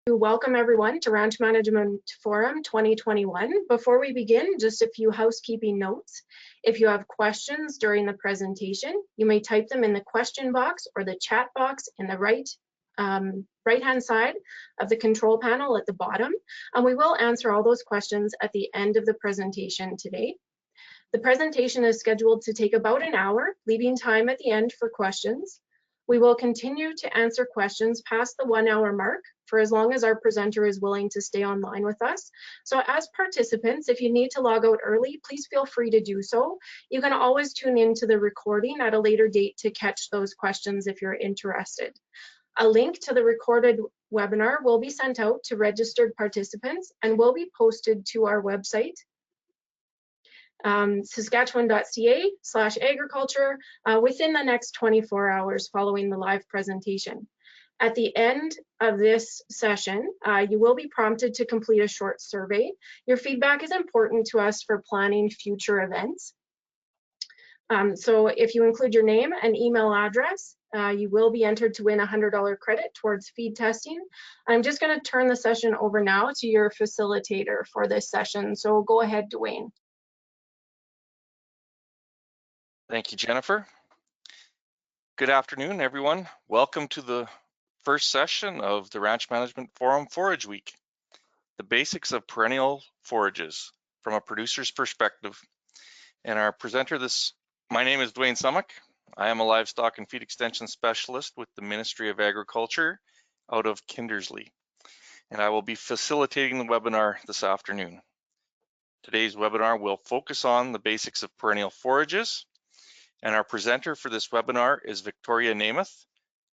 Welcome everyone to Ranch Management Forum 2021. Before we begin, just a few housekeeping notes. If you have questions during the presentation, you may type them in the question box or the chat box in the right-hand side of the control panel at the bottom, and we will answer all those questions at the end of the presentation today. The presentation is scheduled to take about an hour, leaving time at the end for questions. We will continue to answer questions past the 1 hour mark for as long as our presenter is willing to stay online with us. So as participants, if you need to log out early, please feel free to do so. You can always tune into the recording at a later date to catch those questions if you're interested. A link to the recorded webinar will be sent out to registered participants and will be posted to our website, saskatchewan.ca/agriculture within the next 24 hours following the live presentation. At the end of this session, you will be prompted to complete a short survey. Your feedback is important to us for planning future events. So if you include your name and email address, you will be entered to win a $100 credit towards feed testing. I'm just going to turn the session over now to your facilitator for this session. So go ahead, Dwayne. Thank you, Jennifer. Good afternoon, everyone. Welcome to the first session of the Ranch Management Forum Forage Week, the basics of perennial forages from a producer's perspective. And our presenter my name is Dwayne Summick. I am a livestock and feed extension specialist with the Ministry of Agriculture out of Kindersley, and I will be facilitating the webinar this afternoon. Today's webinar will focus on the basics of perennial forages, and our presenter for this webinar is Victoria Nameth,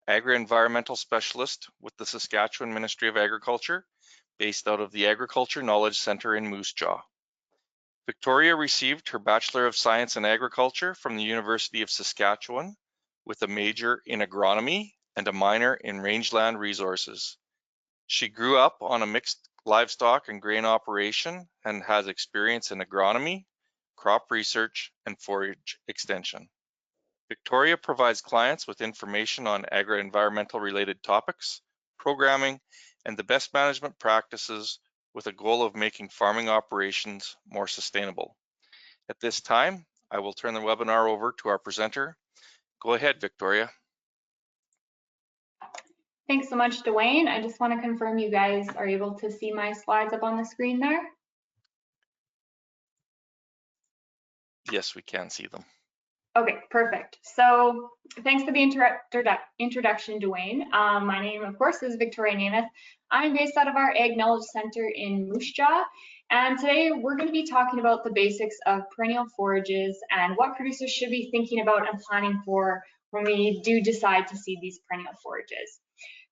Agri-Environmental Specialist with the Saskatchewan Ministry of Agriculture, based out of the Agriculture Knowledge Center in Moose Jaw. Victoria received her Bachelor of Science in Agriculture from the University of Saskatchewan with a major in agronomy and a minor in rangeland resources. She grew up on a mixed livestock and grain operation and has experience in agronomy, crop research, and forage extension. Victoria provides clients with information on agri-environmental related topics, programming, and the best management practices with a goal of making farming operations more sustainable. At this time, I will turn the webinar over to our presenter. Go ahead, Victoria. Thanks so much, Dwayne. I just want to confirm you guys are able to see my slides up on the screen there. Yes, we can see them. Okay, perfect. So thanks for the introduction, Dwayne. My name, of course, is Victoria Nameth. I'm based out of our Ag Knowledge Center in Moose Jaw, and today we're going to be talking about the basics of perennial forages and what producers should be thinking about and planning for when we do decide to seed these perennial forages.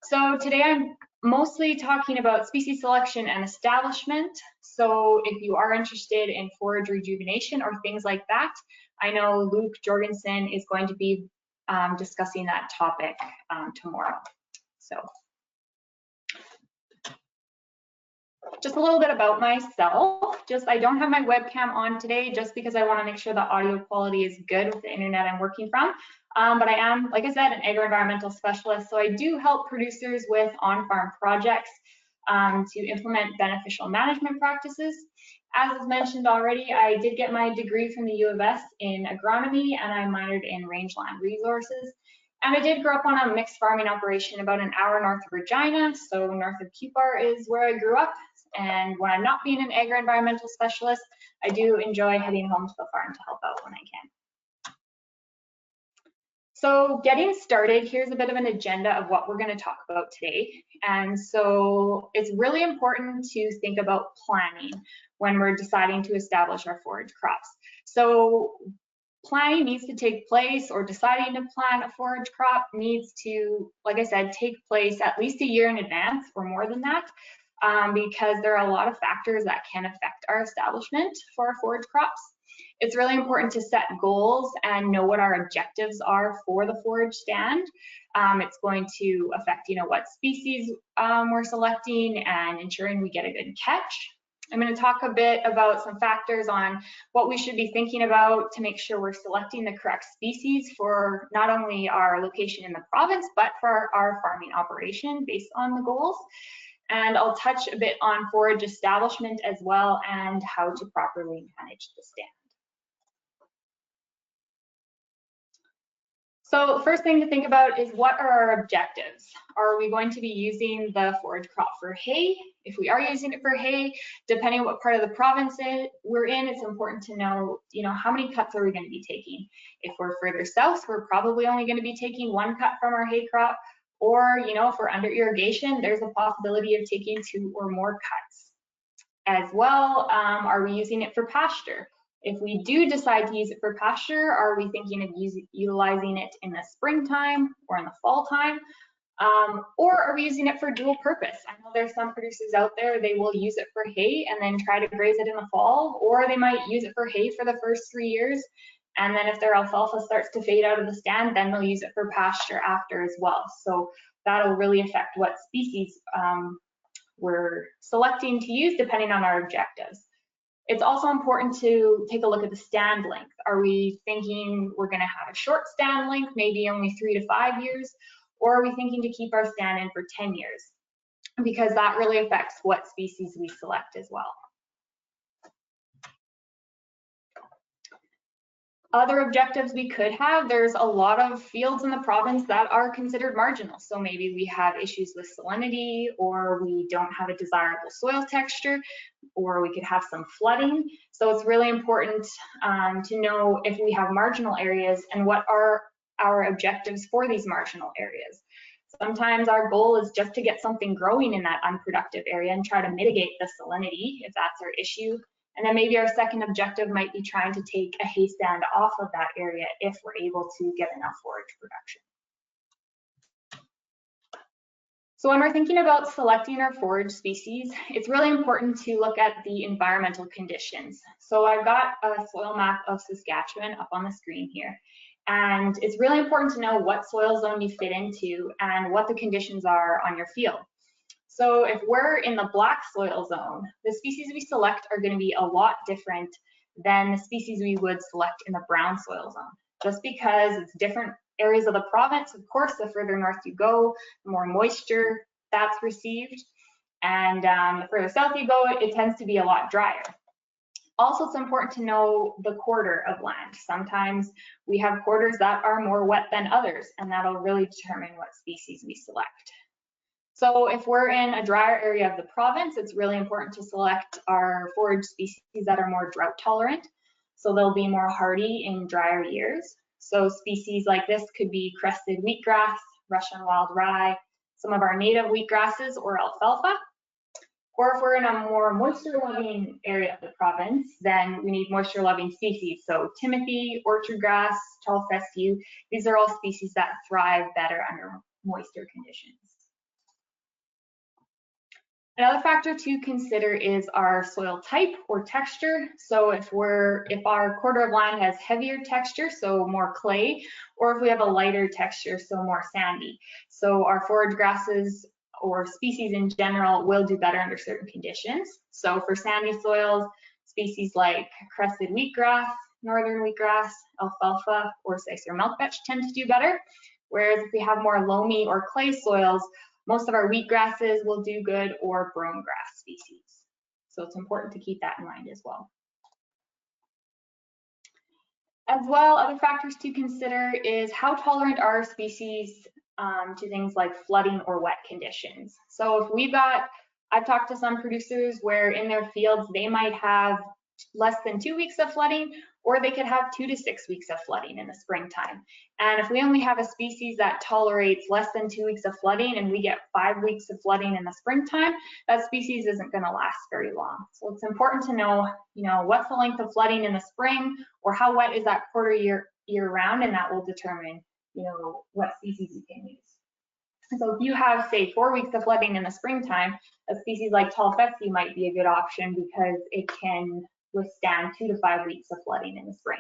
So today I'm mostly talking about species selection and establishment. So if you are interested in forage rejuvenation or things like that, I know Luke Jorgensen is going to be discussing that topic tomorrow. So just a little bit about myself. I don't have my webcam on today just because I want to make sure the audio quality is good with the internet I'm working from. But I am, like I said, an agri-environmental specialist. So I do help producers with on-farm projects to implement beneficial management practices. As was mentioned already, I did get my degree from the U of S in agronomy, and I minored in rangeland resources. And I did grow up on a mixed farming operation about an hour north of Regina, so north of Cupar is where I grew up. And when I'm not being an agri-environmental specialist, I do enjoy heading home to the farm to help out when I can. So getting started, here's a bit of an agenda of what we're going to talk about today. And so it's really important to think about planning when we're deciding to establish our forage crops. So planning needs to take place, or deciding to plant a forage crop needs to, like I said, take place at least a year in advance or more than that, because there are a lot of factors that can affect our establishment for our forage crops. It's really important to set goals and know what our objectives are for the forage stand. It's going to affect, what species we're selecting and ensuring we get a good catch. I'm going to talk a bit about some factors on what we should be thinking about to make sure we're selecting the correct species for not only our location in the province, but for our farming operation based on the goals. And I'll touch a bit on forage establishment as well and how to properly manage the stand. So first thing to think about is, what are our objectives? Are we going to be using the forage crop for hay? If we are using it for hay, depending on what part of the province we're in, it's important to know, how many cuts are we going to be taking? If we're further south, we're probably only going to be taking 1 cut from our hay crop. Or, if we're under irrigation, there's a possibility of taking 2 or more cuts. As well, are we using it for pasture? If we do decide to use it for pasture, are we thinking of utilizing it in the springtime or in the fall time? Or are we using it for dual purpose? I know there's some producers out there, they will use it for hay and then try to graze it in the fall, or they might use it for hay for the first 3 years. And then if their alfalfa starts to fade out of the stand, then they'll use it for pasture after as well. So that'll really affect what species we're selecting to use depending on our objectives. It's also important to take a look at the stand length. Are we thinking we're going to have a short stand length, maybe only 3 to 5 years, or are we thinking to keep our stand in for 10 years? Because that really affects what species we select as well. Other objectives we could have, there's a lot of fields in the province that are considered marginal. So maybe we have issues with salinity, or we don't have a desirable soil texture, or we could have some flooding. So it's really important to know if we have marginal areas and what are our objectives for these marginal areas. Sometimes our goal is just to get something growing in that unproductive area and try to mitigate the salinity if that's our issue. And then maybe our second objective might be trying to take a hay stand off of that area if we're able to get enough forage production. So when we're thinking about selecting our forage species, it's really important to look at the environmental conditions. So I've got a soil map of Saskatchewan up on the screen here. And it's really important to know what soil zone you fit into and what the conditions are on your field. So if we're in the black soil zone, the species we select are going to be a lot different than the species we would select in the brown soil zone, just because it's different areas of the province. Of course, the further north you go, the more moisture that's received. And the further south you go, it tends to be a lot drier. Also, it's important to know the quarter of land. Sometimes we have quarters that are more wet than others, and that'll really determine what species we select. So if we're in a drier area of the province, it's really important to select our forage species that are more drought tolerant. So they'll be more hardy in drier years. So species like this could be crested wheatgrass, Russian wild rye, some of our native wheatgrasses, or alfalfa. Or if we're in a more moisture-loving area of the province, then we need moisture-loving species. So timothy, orchard grass, tall fescue, these are all species that thrive better under moisture conditions. Another factor to consider is our soil type or texture. So if our quarter of land has heavier texture, so more clay, or if we have a lighter texture, so more sandy. So our forage grasses or species in general will do better under certain conditions. So for sandy soils, species like crested wheatgrass, northern wheatgrass, alfalfa, or Sicer milkvetch tend to do better. Whereas if we have more loamy or clay soils, most of our wheatgrasses will do good, or brome grass species. So it's important to keep that in mind as well. As well, other factors to consider is how tolerant are species to things like flooding or wet conditions. So if I've talked to some producers where in their fields they might have less than 2 weeks of flooding, or they could have 2 to 6 weeks of flooding in the springtime. And if we only have a species that tolerates less than 2 weeks of flooding and we get 5 weeks of flooding in the springtime, that species isn't going to last very long. So it's important to know, what's the length of flooding in the spring, or how wet is that quarter year round, and that will determine, what species you can use. So if you have, say, 4 weeks of flooding in the springtime, a species like tall fescue might be a good option because it can withstand 2 to 5 weeks of flooding in the spring.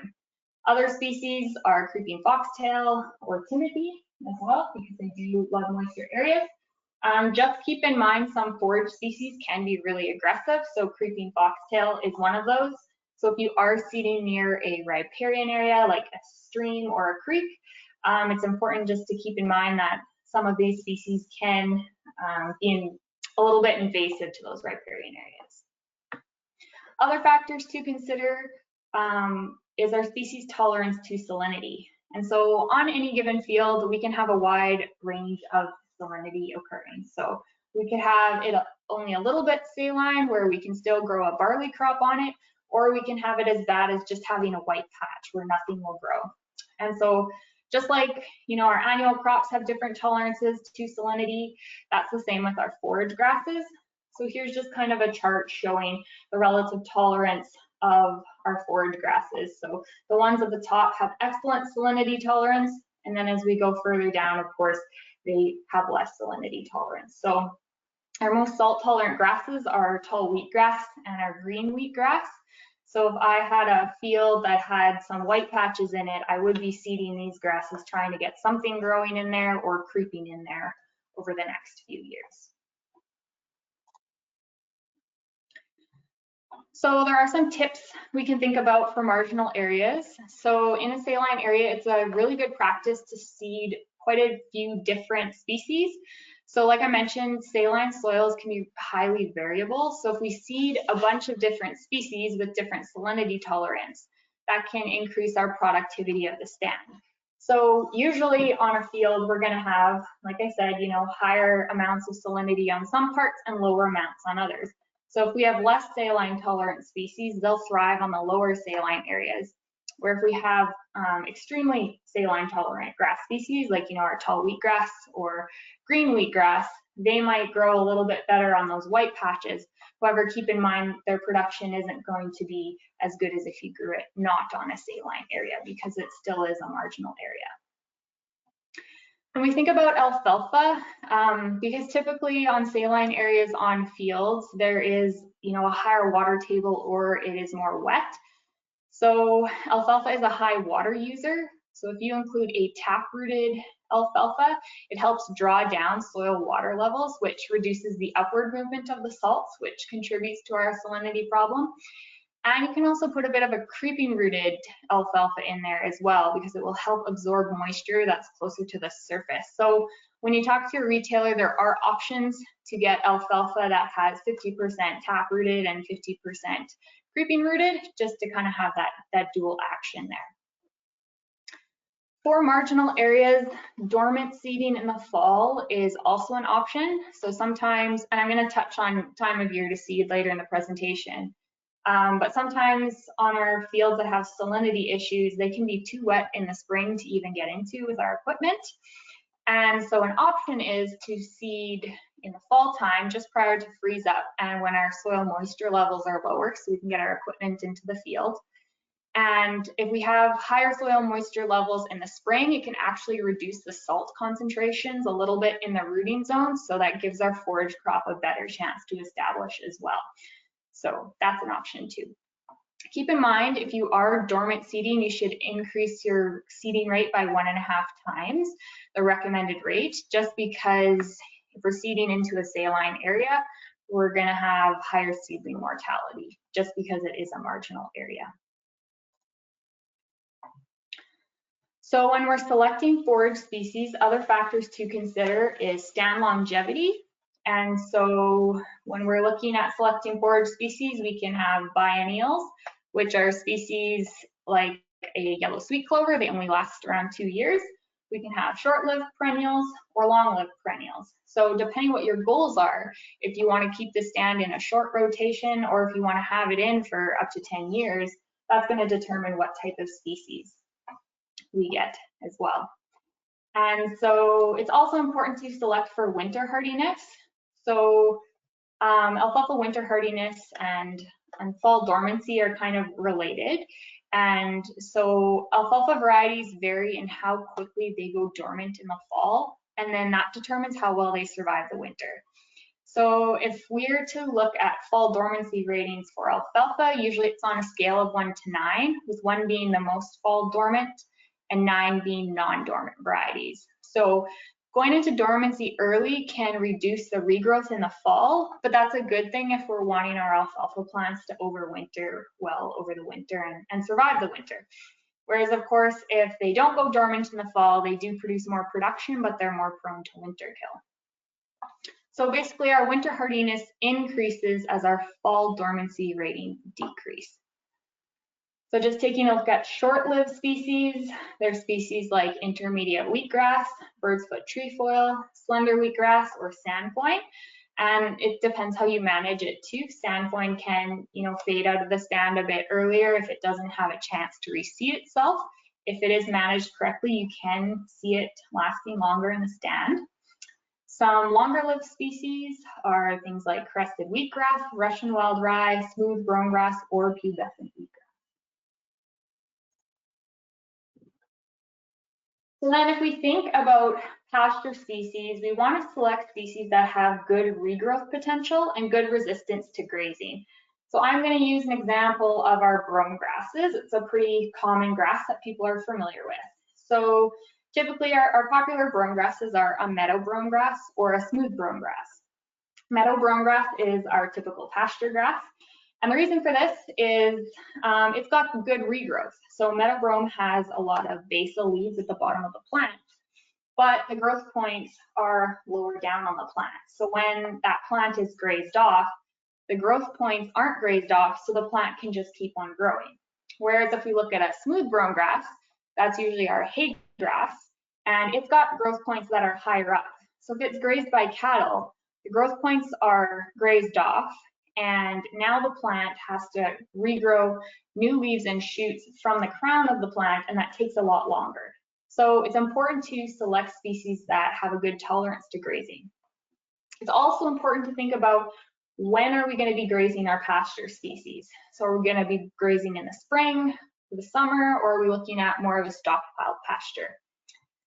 Other species are creeping foxtail or timothy as well, because they do love moisture areas. Just keep in mind some forage species can be really aggressive, so creeping foxtail is one of those. So if you are seeding near a riparian area like a stream or a creek, it's important just to keep in mind that some of these species can be a little bit invasive to those riparian areas. Other factors to consider is our species tolerance to salinity. And so on any given field, we can have a wide range of salinity occurring. So we could have it only a little bit saline where we can still grow a barley crop on it, or we can have it as bad as just having a white patch where nothing will grow. And so just like, you know, our annual crops have different tolerances to salinity, that's the same with our forage grasses. So here's just kind of a chart showing the relative tolerance of our forage grasses. So the ones at the top have excellent salinity tolerance, and then as we go further down, of course, they have less salinity tolerance. So our most salt tolerant grasses are tall wheatgrass and our green wheatgrass. So if I had a field that had some white patches in it, I would be seeding these grasses, trying to get something growing in there or creeping in there over the next few years. So there are some tips we can think about for marginal areas. So in a saline area, it's a really good practice to seed quite a few different species. So like I mentioned, saline soils can be highly variable. So if we seed a bunch of different species with different salinity tolerance, that can increase our productivity of the stand. So usually on a field, we're gonna have, like I said, you know, higher amounts of salinity on some parts and lower amounts on others. So if we have less saline tolerant species, they'll thrive on the lower saline areas. Where if we have extremely saline tolerant grass species, like, you know, our tall wheatgrass or green wheatgrass, they might grow a little bit better on those white patches. However, keep in mind their production isn't going to be as good as if you grew it not on a saline area, because it still is a marginal area. When we think about alfalfa, because typically on saline areas on fields, there is, you know, a higher water table or it is more wet. So alfalfa is a high water user. So if you include a tap-rooted alfalfa, it helps draw down soil water levels, which reduces the upward movement of the salts, which contributes to our salinity problem. And you can also put a bit of a creeping rooted alfalfa in there as well, because it will help absorb moisture that's closer to the surface. So when you talk to your retailer, there are options to get alfalfa that has 50% tap rooted and 50% creeping rooted, just to kind of have that dual action there. For marginal areas, dormant seeding in the fall is also an option. So sometimes, and I'm going to touch on time of year to seed later in the presentation, but sometimes on our fields that have salinity issues, they can be too wet in the spring to even get into with our equipment. And so an option is to seed in the fall time, just prior to freeze up, and when our soil moisture levels are lower, so we can get our equipment into the field. And if we have higher soil moisture levels in the spring, it can actually reduce the salt concentrations a little bit in the rooting zone, so that gives our forage crop a better chance to establish as well. So that's an option too. Keep in mind, if you are dormant seeding, you should increase your seeding rate by 1.5 times the recommended rate, just because if we're seeding into a saline area, we're going to have higher seedling mortality, just because it is a marginal area. So when we're selecting forage species, other factors to consider is stand longevity. And so when we're looking at selecting forage species, we can have biennials, which are species like a yellow sweet clover. They only last around 2 years. We can have short-lived perennials or long-lived perennials. So depending what your goals are, if you want to keep the stand in a short rotation or if you want to have it in for up to 10 years, that's going to determine what type of species we get as well. And so it's also important to select for winter hardiness. So alfalfa winter hardiness and fall dormancy are kind of related. And so alfalfa varieties vary in how quickly they go dormant in the fall, and then that determines how well they survive the winter. So if we're to look at fall dormancy ratings for alfalfa, usually it's on a scale of 1 to 9, with 1 being the most fall dormant and 9 being non-dormant varieties. So going into dormancy early can reduce the regrowth in the fall, but that's a good thing if we're wanting our alfalfa plants to overwinter well over the winter and survive the winter. Whereas, of course, if they don't go dormant in the fall, they do produce more production, but they're more prone to winter kill. So basically our winter hardiness increases as our fall dormancy rating decrease. So just taking a look at short-lived species, there's species like intermediate wheatgrass, bird's foot trefoil, slender wheatgrass, or sandpoint. And it depends how you manage it too. Sandpoint can, fade out of the stand a bit earlier if it doesn't have a chance to reseed itself. If it is managed correctly, you can see it lasting longer in the stand. Some longer-lived species are things like crested wheatgrass, Russian wild rye, smooth brome grass, or pubescent wheatgrass. So then if we think about pasture species, we want to select species that have good regrowth potential and good resistance to grazing. So I'm going to use an example of our brome grasses. It's a pretty common grass that people are familiar with. So typically our popular brome grasses are a meadow brome grass or a smooth brome grass. Meadow brome grass is our typical pasture grass. And the reason for this is it's got good regrowth. So meadow brome has a lot of basal leaves at the bottom of the plant, but the growth points are lower down on the plant. So when that plant is grazed off, the growth points aren't grazed off, so the plant can just keep on growing. Whereas if we look at a smooth brome grass, that's usually our hay grass, and it's got growth points that are higher up. So if it's grazed by cattle, the growth points are grazed off, and now the plant has to regrow new leaves and shoots from the crown of the plant, and that takes a lot longer. So it's important to select species that have a good tolerance to grazing. It's also important to think about when are we going to be grazing our pasture species. So are we going to be grazing in the spring, the summer, or are we looking at more of a stockpiled pasture?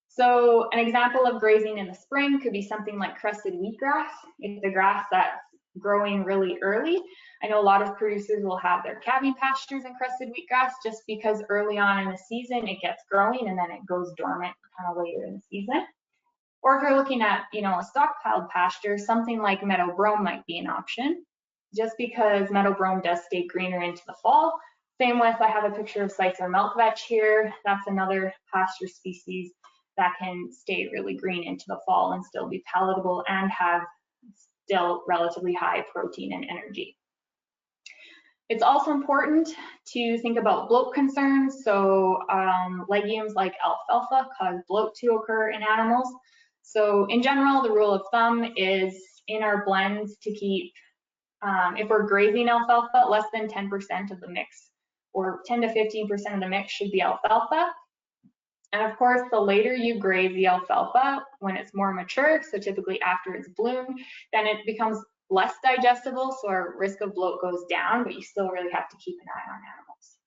So an example of grazing in the spring could be something like crested wheatgrass. It's a grass that's growing really early. I know a lot of producers will have their calving pastures in crested wheatgrass just because early on in the season it gets growing and then it goes dormant kind of later in the season. Or if you're looking at, a stockpiled pasture, something like meadow brome might be an option, just because meadow brome does stay greener into the fall. Same with, I have a picture of Sicer milk vetch here. That's another pasture species that can stay really green into the fall and still be palatable and have still relatively high protein and energy. It's also important to think about bloat concerns. So legumes like alfalfa cause bloat to occur in animals. So in general, the rule of thumb is in our blends to keep, if we're grazing alfalfa, less than 10% of the mix, or 10 to 15% of the mix should be alfalfa. And of course, the later you graze the alfalfa, when it's more mature, so typically after it's bloomed, then it becomes less digestible, so our risk of bloat goes down, but you still really have to keep an eye on animals.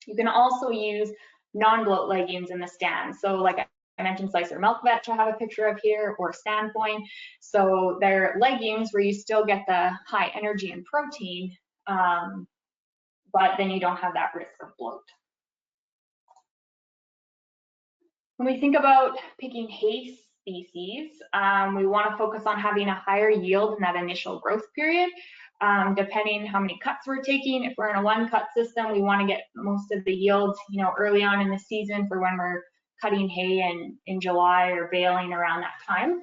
You can also use non-bloat legumes in the stand. So like I mentioned, Sicer milk vetch I have a picture of here, or sandpoint. So they're legumes where you still get the high energy and protein, but then you don't have that risk of bloat. When we think about picking hay species, we want to focus on having a higher yield in that initial growth period. Depending how many cuts we're taking, if we're in a one-cut system, we want to get most of the yield, early on in the season for when we're cutting hay in July or baling around that time.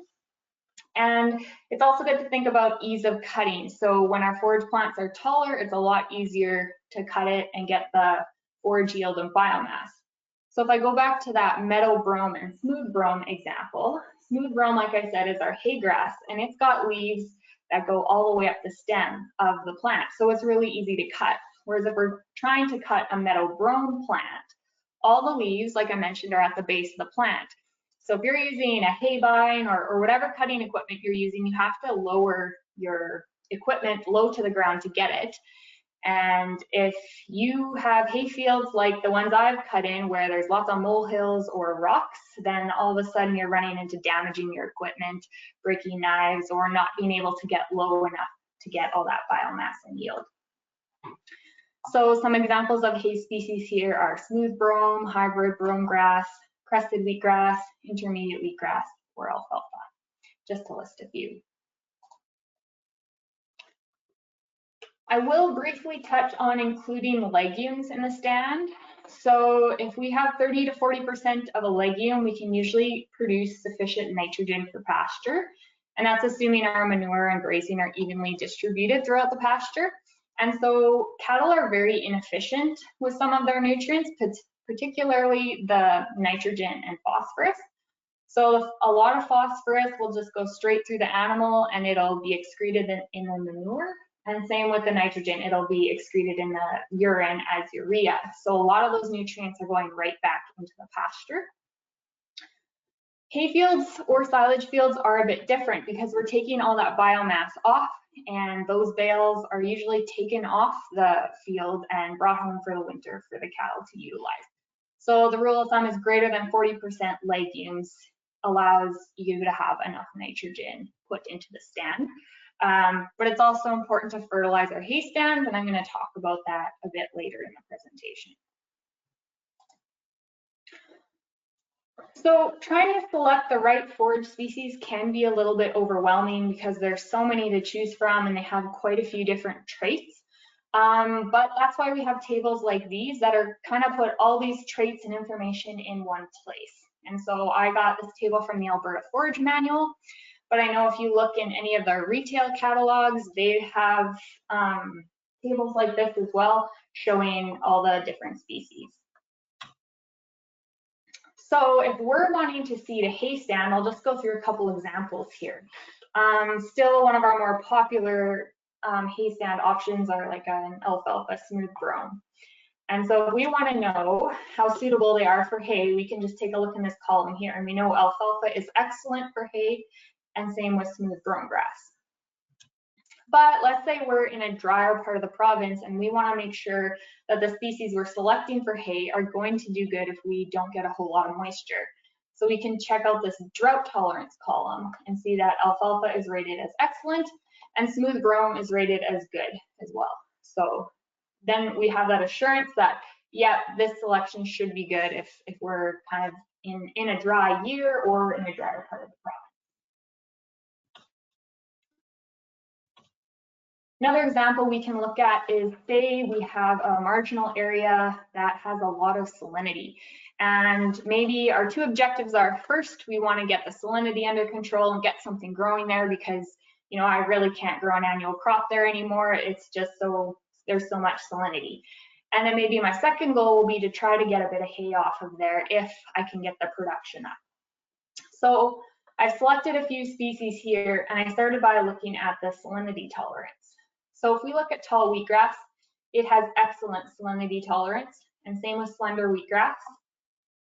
And it's also good to think about ease of cutting. So when our forage plants are taller, it's a lot easier to cut it and get the forage yield and biomass. So if I go back to that meadow brome and smooth brome example, smooth brome, like I said, is our hay grass, and it's got leaves that go all the way up the stem of the plant. So it's really easy to cut. Whereas if we're trying to cut a meadow brome plant, all the leaves, like I mentioned, are at the base of the plant. So if you're using a hay bine or whatever cutting equipment you're using, you have to lower your equipment low to the ground to get it. And if you have hay fields like the ones I've cut in where there's lots of molehills or rocks, then all of a sudden you're running into damaging your equipment, breaking knives, or not being able to get low enough to get all that biomass and yield. So some examples of hay species here are smooth brome, hybrid brome grass, crested wheatgrass, intermediate wheatgrass, or alfalfa, just to list a few. I will briefly touch on including legumes in the stand. So if we have 30 to 40% of a legume, we can usually produce sufficient nitrogen for pasture. And that's assuming our manure and grazing are evenly distributed throughout the pasture. And so cattle are very inefficient with some of their nutrients, particularly the nitrogen and phosphorus. So a lot of phosphorus will just go straight through the animal and it'll be excreted in the manure. And same with the nitrogen, it'll be excreted in the urine as urea. So a lot of those nutrients are going right back into the pasture. Hay fields or silage fields are a bit different because we're taking all that biomass off, and those bales are usually taken off the field and brought home for the winter for the cattle to utilize. So the rule of thumb is greater than 40% legumes allows you to have enough nitrogen put into the stand. But it's also important to fertilize our hay stands, and I'm going to talk about that a bit later in the presentation. So trying to select the right forage species can be a little bit overwhelming because there's so many to choose from and they have quite a few different traits. But that's why we have tables like these that are kind of put all these traits and information in one place. And so I got this table from the Alberta Forage Manual, but I know if you look in any of their retail catalogs, they have tables like this as well, showing all the different species. So if we're wanting to seed a hay stand, I'll just go through a couple examples here. Still one of our more popular hay stand options are like an alfalfa smooth brome. And so if we want to know how suitable they are for hay, we can just take a look in this column here. And we know alfalfa is excellent for hay, and same with smooth brome grass. But let's say we're in a drier part of the province and we want to make sure that the species we're selecting for hay are going to do good if we don't get a whole lot of moisture. So we can check out this drought tolerance column and see that alfalfa is rated as excellent and smooth brome is rated as good as well. So then we have that assurance that, yeah, this selection should be good if we're kind of in a dry year or in a drier part of the province. Another example we can look at is, say we have a marginal area that has a lot of salinity. And maybe our two objectives are, first, we want to get the salinity under control and get something growing there because, you know, I really can't grow an annual crop there anymore. It's just there's so much salinity. And then maybe my second goal will be to try to get a bit of hay off of there if I can get the production up. So I've selected a few species here, and I started by looking at the salinity tolerance. So if we look at tall wheatgrass, it has excellent salinity tolerance, and same with slender wheatgrass.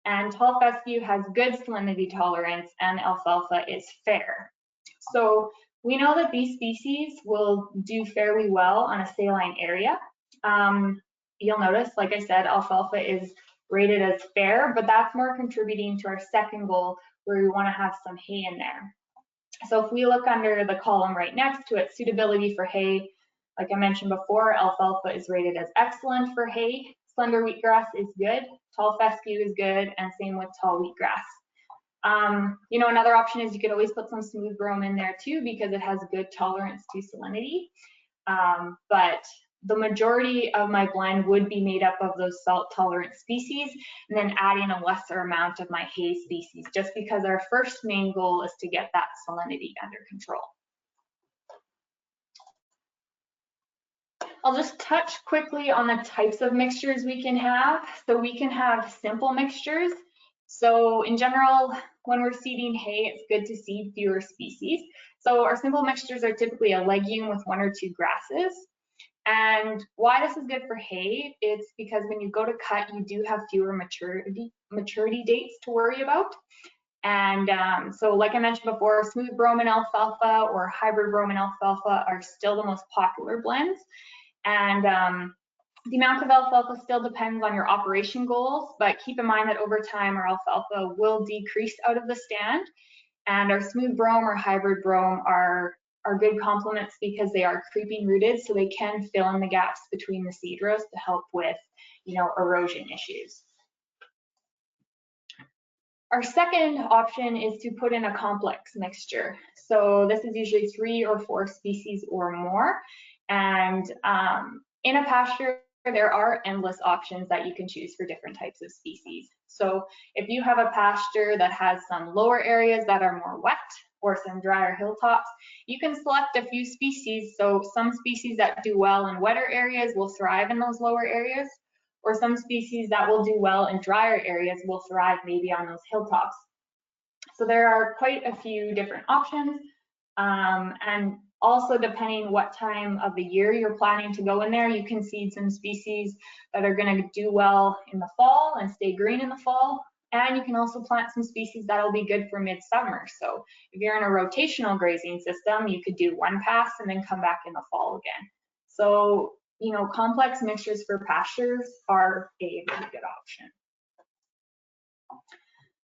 And tall fescue has good salinity tolerance, and alfalfa is fair. So we know that these species will do fairly well on a saline area. You'll notice, like I said, alfalfa is rated as fair, but that's more contributing to our second goal where we want to have some hay in there. So if we look under the column right next to it, suitability for hay, like I mentioned before, alfalfa is rated as excellent for hay, slender wheatgrass is good, tall fescue is good, and same with tall wheatgrass. You know, another option is you could always put some smooth brome in there too because it has good tolerance to salinity. But the majority of my blend would be made up of those salt tolerant species and then adding a lesser amount of my hay species, just because our first main goal is to get that salinity under control. I'll just touch quickly on the types of mixtures we can have. So we can have simple mixtures. So in general, when we're seeding hay, it's good to seed fewer species. So our simple mixtures are typically a legume with 1 or 2 grasses. And why this is good for hay, it's because when you go to cut, you do have fewer maturity dates to worry about. And so like I mentioned before, smooth brome and alfalfa or hybrid brome and alfalfa are still the most popular blends. And the amount of alfalfa still depends on your operation goals, but keep in mind that over time our alfalfa will decrease out of the stand, and our smooth brome or hybrid brome are good complements because they are creeping rooted, so they can fill in the gaps between the seed rows to help with, you know, erosion issues. Our second option is to put in a complex mixture. So this is usually 3 or 4 species or more. And in a pasture, there are endless options that you can choose for different types of species. So if you have a pasture that has some lower areas that are more wet, or some drier hilltops, you can select a few species. So some species that do well in wetter areas will thrive in those lower areas, or some species that will do well in drier areas will thrive maybe on those hilltops. So there are quite a few different options, and also depending what time of the year you're planning to go in there, you can seed some species that are going to do well in the fall and stay green in the fall. And you can also plant some species that'll be good for midsummer. So if you're in a rotational grazing system, you could do one pass and then come back in the fall again. So, you know, complex mixtures for pastures are a really good option.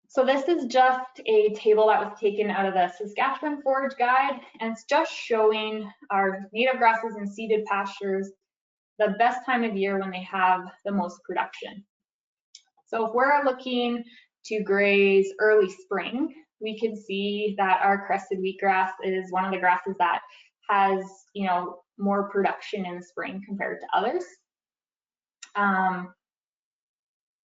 So this is just a table that was taken out of the Saskatchewan Forage Guide, and it's just showing our native grasses and seeded pastures the best time of year when they have the most production. So if we're looking to graze early spring, we can see that our crested wheatgrass is one of the grasses that has, you know, more production in the spring compared to others.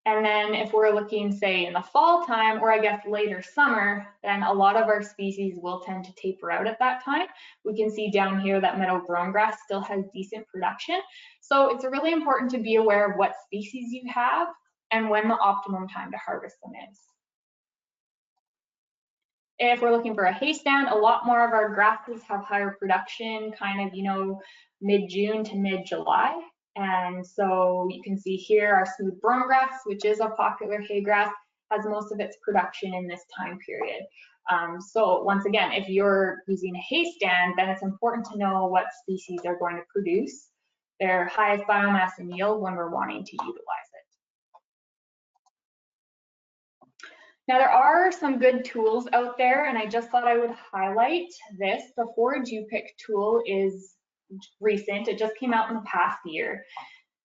And then if we're looking, say, in the fall time, or I guess later summer, then a lot of our species will tend to taper out at that time. We can see down here that meadow grown grass still has decent production. So it's really important to be aware of what species you have and when the optimum time to harvest them is. If we're looking for a hay stand, a lot more of our grasses have higher production, kind of, you know, mid-June to mid-July. And so you can see here our smooth brome grass, which is a popular hay grass, has most of its production in this time period. So once again, if you're using a hay stand, then it's important to know what species are going to produce their highest biomass and yield when we're wanting to utilize it. Now there are some good tools out there, and I just thought I would highlight this. The Forage U-Pick tool is recent. It just came out in the past year.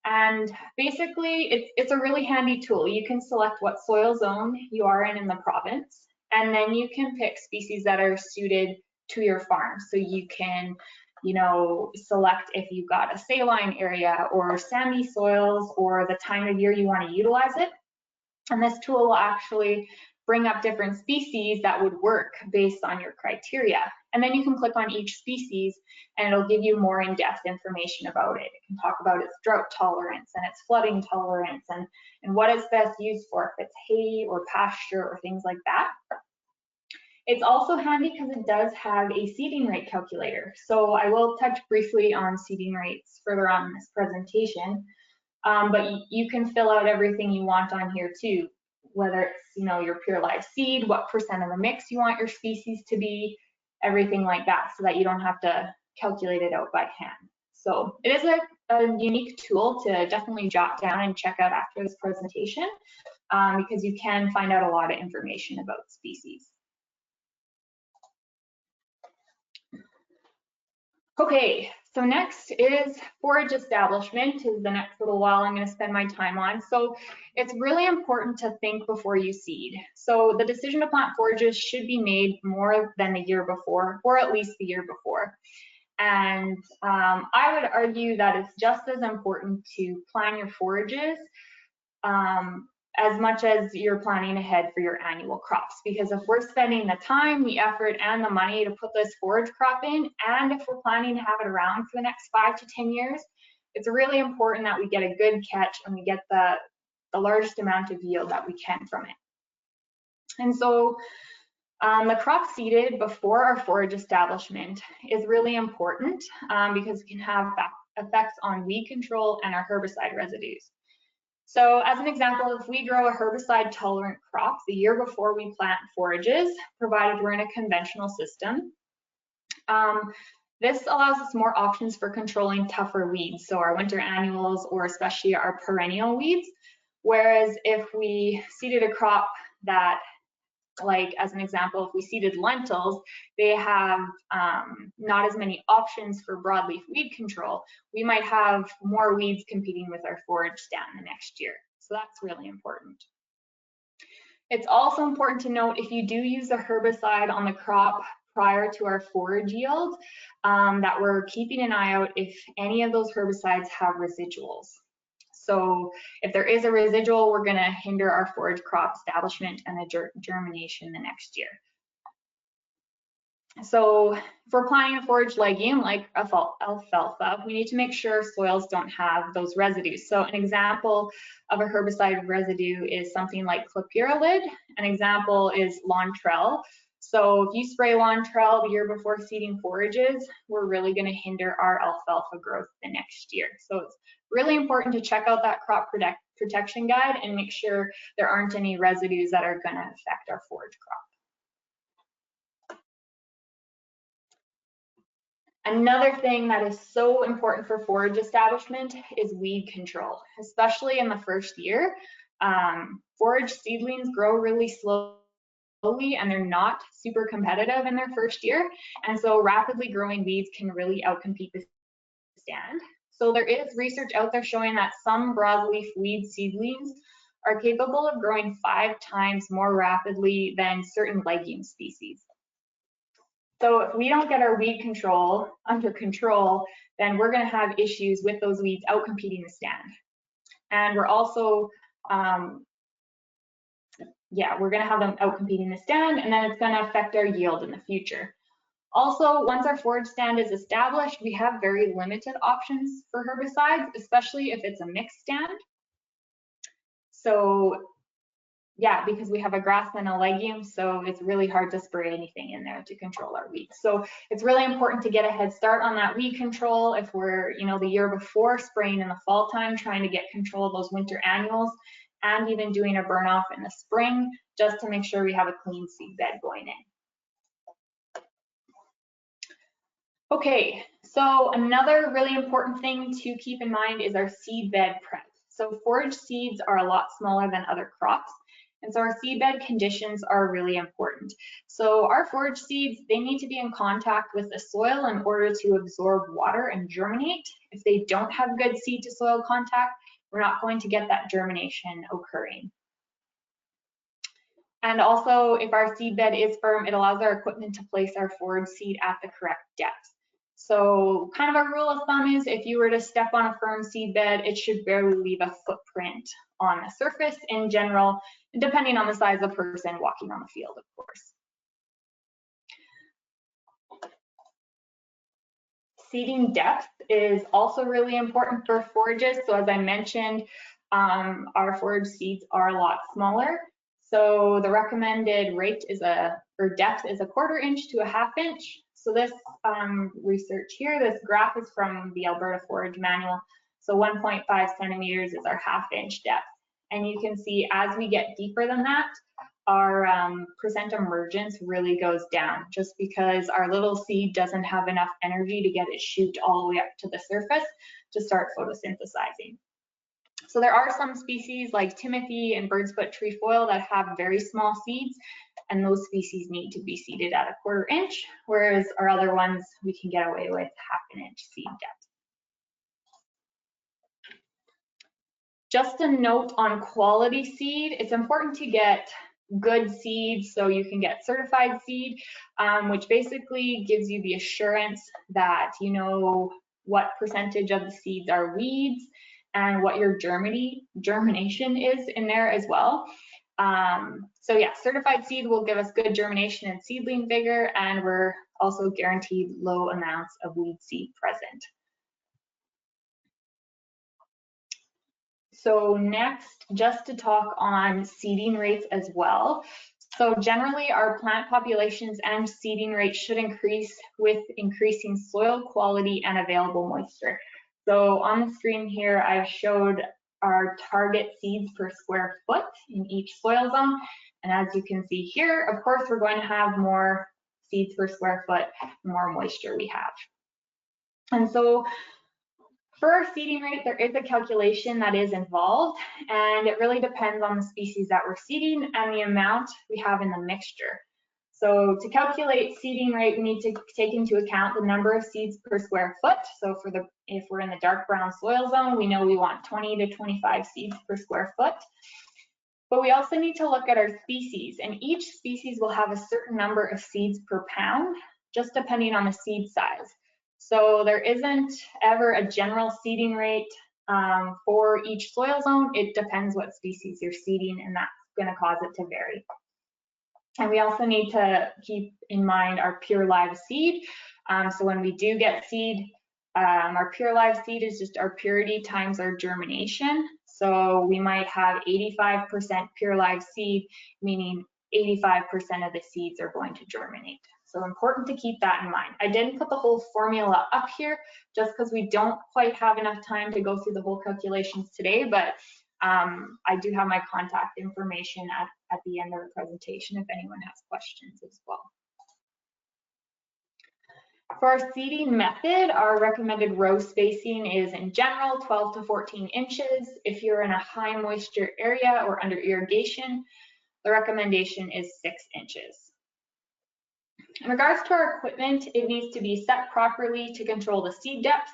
And basically, it's a really handy tool. You can select what soil zone you are in the province, and then you can pick species that are suited to your farm. So you can, you know, select if you've got a saline area or sandy soils or the time of year you want to utilize it. And this tool will actually bring up different species that would work based on your criteria. And then you can click on each species and it'll give you more in-depth information about it. It can talk about its drought tolerance and its flooding tolerance and what it's best used for, if it's hay or pasture or things like that. It's also handy because it does have a seeding rate calculator. So I will touch briefly on seeding rates further on in this presentation. But you can fill out everything you want on here too, whether it's, you know, your pure live seed, what % of the mix you want your species to be, everything like that, so that you don't have to calculate it out by hand. So it is a unique tool to definitely jot down and check out after this presentation, because you can find out a lot of information about species. Okay, so next is forage establishment is the next little while I'm going to spend my time on. So it's really important to think before you seed. So the decision to plant forages should be made more than the year before, or at least the year before. And I would argue that it's just as important to plan your forages as much as you're planning ahead for your annual crops. Because if we're spending the time, the effort, and the money to put this forage crop in, and if we're planning to have it around for the next 5 to 10 years, it's really important that we get a good catch and we get the largest amount of yield that we can from it. And so the crop seeded before our forage establishment is really important because it can have effects on weed control and our herbicide residues. So as an example, if we grow a herbicide tolerant crop the year before we plant forages, provided we're in a conventional system, this allows us more options for controlling tougher weeds, so our winter annuals or especially our perennial weeds. Whereas if we seeded a crop that, like as an example, if we seeded lentils, they have not as many options for broadleaf weed control. We might have more weeds competing with our forage stand the next year. So that's really important. It's also important to note, if you do use a herbicide on the crop prior to our forage yield, that we're keeping an eye out if any of those herbicides have residuals. So if there is a residual, we're going to hinder our forage crop establishment and the germination the next year. So if we're planting a forage legume like alfalfa, we need to make sure soils don't have those residues. So an example of a herbicide residue is something like clopyralid. An example is Lawntrel. So if you spray Lawntrel the year before seeding forages, we're really going to hinder our alfalfa growth the next year. So it's really important to check out that crop protection guide and make sure there aren't any residues that are going to affect our forage crop. Another thing that is so important for forage establishment is weed control, especially in the first year. Forage seedlings grow really slowly and they're not super competitive in their first year. And so rapidly growing weeds can really outcompete the stand. So there is research out there showing that some broadleaf weed seedlings are capable of growing 5 times more rapidly than certain legume species. So if we don't get our weed control under control, then we're going to have issues with those weeds outcompeting the stand. And we're also, we're going to have them outcompeting the stand, and then it's going to affect our yield in the future. Also, once our forage stand is established, we have very limited options for herbicides, especially if it's a mixed stand. So yeah, because we have a grass and a legume, so it's really hard to spray anything in there to control our weeds. So it's really important to get a head start on that weed control. If we're, the year before spraying in the fall time, trying to get control of those winter annuals, and even doing a burn off in the spring, just to make sure we have a clean seed bed going in. Okay, so another really important thing to keep in mind is our seed bed prep. So forage seeds are a lot smaller than other crops. And so our seed bed conditions are really important. So our forage seeds, they need to be in contact with the soil in order to absorb water and germinate. If they don't have good seed to soil contact, we're not going to get that germination occurring. And also, if our seed bed is firm, it allows our equipment to place our forage seed at the correct depth. So kind of a rule of thumb is if you were to step on a firm seed bed, it should barely leave a footprint on the surface in general, depending on the size of the person walking on the field, of course. Seeding depth is also really important for forages. So as I mentioned, our forage seeds are a lot smaller. So the recommended rate is depth is 1/4 inch to 1/2 inch. So this research here, this graph is from the Alberta Forage Manual. So 1.5 centimeters is our 1/2 inch depth. And you can see as we get deeper than that, our percent emergence really goes down, just because our little seed doesn't have enough energy to get its shoot all the way up to the surface to start photosynthesizing. So there are some species like Timothy and bird's-foot trefoil that have very small seeds, and those species need to be seeded at 1/4 inch, whereas our other ones we can get away with 1/2 inch seed depth. Just a note on quality seed, it's important to get good seed so you can get certified seed, which basically gives you the assurance that you know what percentage of the seeds are weeds and what your germination is in there as well. So yeah, certified seed will give us good germination and seedling vigor, and we're also guaranteed low amounts of weed seed present. So next, just to talk on seeding rates as well. So generally our plant populations and seeding rates should increase with increasing soil quality and available moisture. So on the screen here, I've showed our target seeds per square foot in each soil zone. And as you can see here, of course, we're going to have more seeds per square foot, the more moisture we have. And so for our seeding rate, there is a calculation that is involved, and it really depends on the species that we're seeding and the amount we have in the mixture. So to calculate seeding rate, we need to take into account the number of seeds per square foot. So if we're in the dark brown soil zone, we know we want 20 to 25 seeds per square foot. But we also need to look at our species, and each species will have a certain number of seeds per pound, just depending on the seed size. So there isn't ever a general seeding rate for each soil zone. It depends what species you're seeding, and that's going to cause it to vary. And we also need to keep in mind our pure live seed. So when we do get seed, our pure live seed is just our purity times our germination. So we might have 85% pure live seed, meaning 85% of the seeds are going to germinate. So important to keep that in mind. I didn't put the whole formula up here just because we don't quite have enough time to go through the whole calculations today, but I do have my contact information at the end of the presentation if anyone has questions as well. For our seeding method, our recommended row spacing is in general 12 to 14 inches. If you're in a high moisture area or under irrigation, the recommendation is 6 inches. In regards to our equipment, it needs to be set properly to control the seed depth.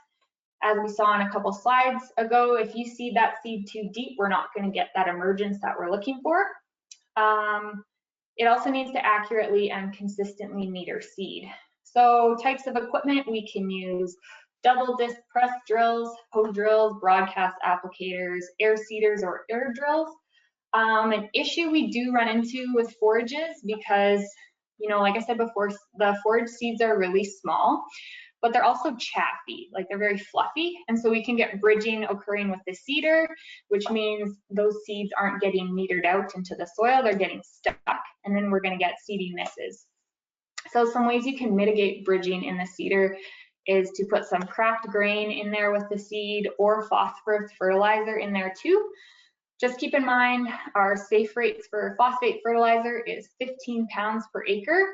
As we saw in a couple slides ago, if you seed that seed too deep, we're not going to get that emergence that we're looking for. It also needs to accurately and consistently meter seed. So types of equipment, we can use double disc press drills, hoe drills, broadcast applicators, air seeders, or air drills. An issue we do run into with forages because, you know, like I said before, the forage seeds are really small, but they're also chaffy, like they're very fluffy. And so we can get bridging occurring with the seeder, which means those seeds aren't getting metered out into the soil, they're getting stuck, and then we're gonna get seeding misses. So some ways you can mitigate bridging in the seeder is to put some cracked grain in there with the seed or phosphorus fertilizer in there too. Just keep in mind our safe rates for phosphate fertilizer is 15 pounds per acre.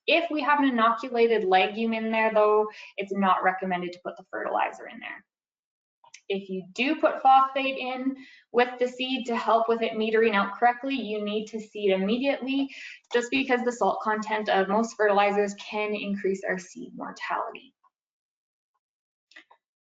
If we have an inoculated legume in there though, it's not recommended to put the fertilizer in there. If you do put phosphate in with the seed to help with it metering out correctly, you need to seed immediately just because the salt content of most fertilizers can increase our seed mortality.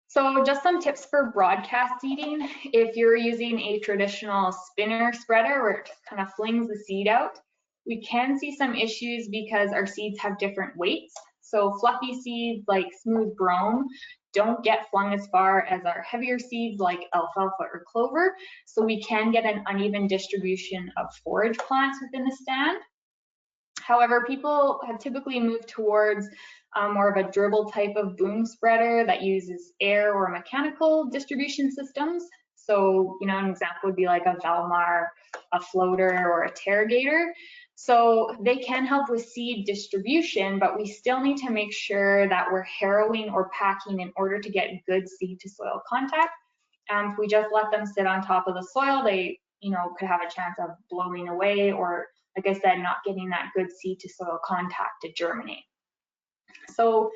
So just some tips for broadcast seeding. If you're using a traditional spinner spreader where it just kind of flings the seed out, we can see some issues because our seeds have different weights. So fluffy seeds like smooth brome don't get flung as far as our heavier seeds like alfalfa or clover. So we can get an uneven distribution of forage plants within the stand. However, people have typically moved towards more of a dribble type of boom spreader that uses air or mechanical distribution systems. So, you know, an example would be like a Valmar, a floater, or a Terrogator. So they can help with seed distribution, but we still need to make sure that we're harrowing or packing in order to get good seed to soil contact. If we just let them sit on top of the soil, they, you know, could have a chance of blowing away or, like I said, not getting that good seed to soil contact to germinate. So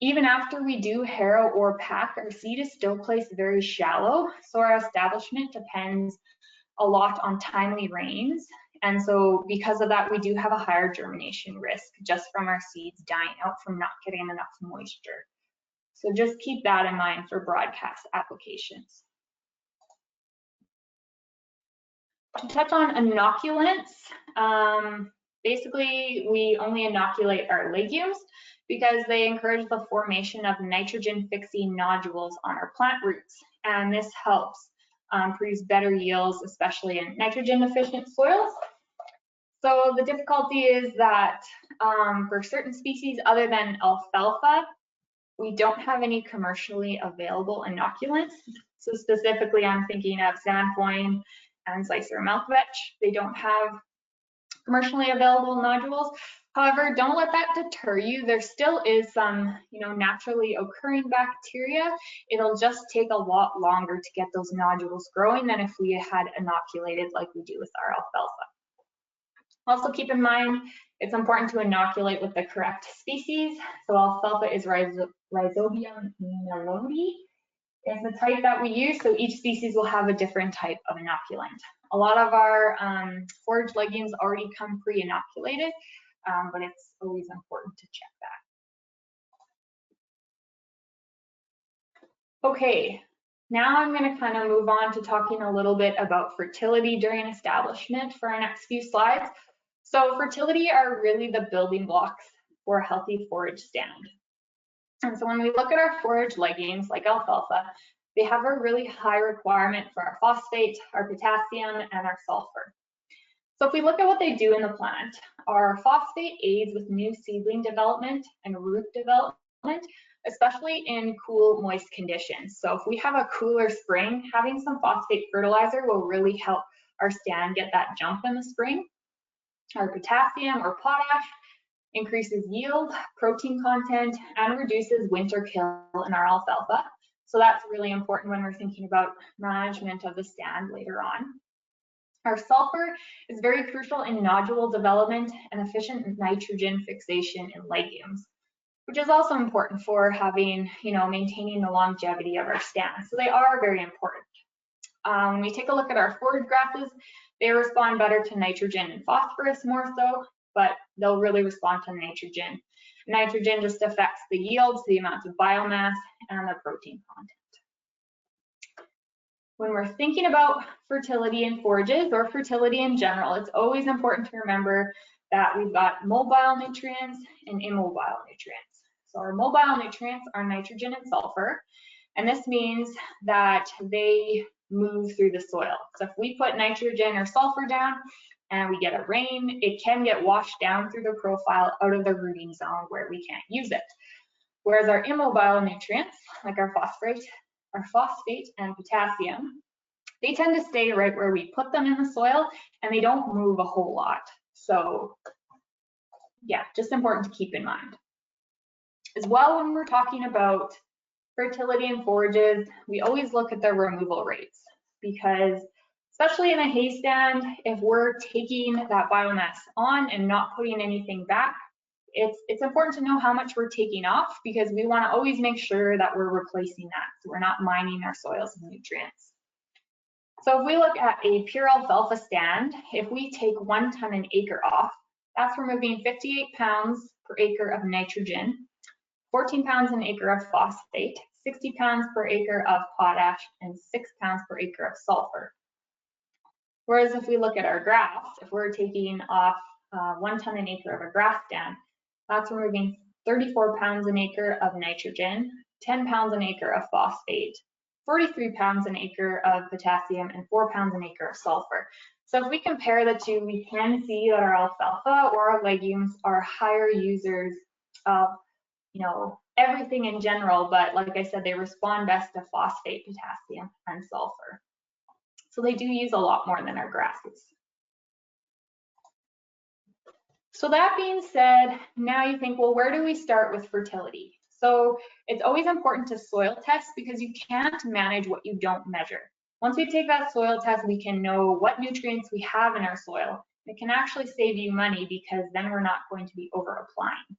even after we do harrow or pack, our seed is still placed very shallow. So our establishment depends a lot on timely rains. And so because of that, we do have a higher germination risk just from our seeds dying out from not getting enough moisture. So just keep that in mind for broadcast applications. To touch on inoculants, basically we only inoculate our legumes because they encourage the formation of nitrogen fixing nodules on our plant roots. And this helps produce better yields, especially in nitrogen deficient soils. So the difficulty is that for certain species other than alfalfa, we don't have any commercially available inoculants. So specifically, I'm thinking of sandfoin and Zeisser milkvetch. They don't have commercially available nodules. However, don't let that deter you. There still is some, you know, naturally occurring bacteria. It'll just take a lot longer to get those nodules growing than if we had inoculated like we do with our alfalfa. Also keep in mind, it's important to inoculate with the correct species. So alfalfa is Rhizobium melodi is the type that we use. So each species will have a different type of inoculant. A lot of our forage legumes already come pre-inoculated, but it's always important to check that. Okay, now I'm going to kind of move on to talking a little bit about fertility during establishment for our next few slides. So fertility are really the building blocks for a healthy forage stand. And so when we look at our forage legumes like alfalfa, they have a really high requirement for our phosphate, our potassium, and our sulfur. So if we look at what they do in the plant, our phosphate aids with new seedling development and root development, especially in cool, moist conditions. So if we have a cooler spring, having some phosphate fertilizer will really help our stand get that jump in the spring. Our potassium or potash increases yield, protein content, and reduces winter kill in our alfalfa. So that's really important when we're thinking about management of the stand later on. Our sulfur is very crucial in nodule development and efficient nitrogen fixation in legumes, which is also important for having, maintaining the longevity of our stand. So they are very important. When we take a look at our forage grasses, they respond better to nitrogen and phosphorus more so, but they'll really respond to nitrogen. Nitrogen just affects the yields, the amount of biomass, and the protein content. When we're thinking about fertility in forages or fertility in general, it's always important to remember that we've got mobile nutrients and immobile nutrients. So our mobile nutrients are nitrogen and sulfur, and this means that they move through the soil. So if we put nitrogen or sulfur down and we get a rain, it can get washed down through the profile out of the rooting zone where we can't use it. Whereas our immobile nutrients, like our phosphate and potassium, they tend to stay right where we put them in the soil and they don't move a whole lot. So yeah, just important to keep in mind. As well, when we're talking about fertility in forages, we always look at their removal rates, because especially in a hay stand, if we're taking that biomass on and not putting anything back, it's important to know how much we're taking off, because we want to always make sure that we're replacing that, so we're not mining our soils of nutrients. So if we look at a pure alfalfa stand, if we take 1 ton an acre off, that's removing 58 pounds per acre of nitrogen, 14 pounds an acre of phosphate, 60 pounds per acre of potash, and 6 pounds per acre of sulfur. Whereas if we look at our grass, if we're taking off 1 ton an acre of a grass stand, that's removing 34 pounds an acre of nitrogen, 10 pounds an acre of phosphate, 43 pounds an acre of potassium, and 4 pounds an acre of sulfur. So if we compare the two, we can see that our alfalfa or our legumes are higher users of, everything in general, but like I said, they respond best to phosphate, potassium, and sulfur. So they do use a lot more than our grasses. So that being said, now you think, well, where do we start with fertility? So it's always important to soil test, because you can't manage what you don't measure. Once we take that soil test, we can know what nutrients we have in our soil. It can actually save you money, because then we're not going to be over applying.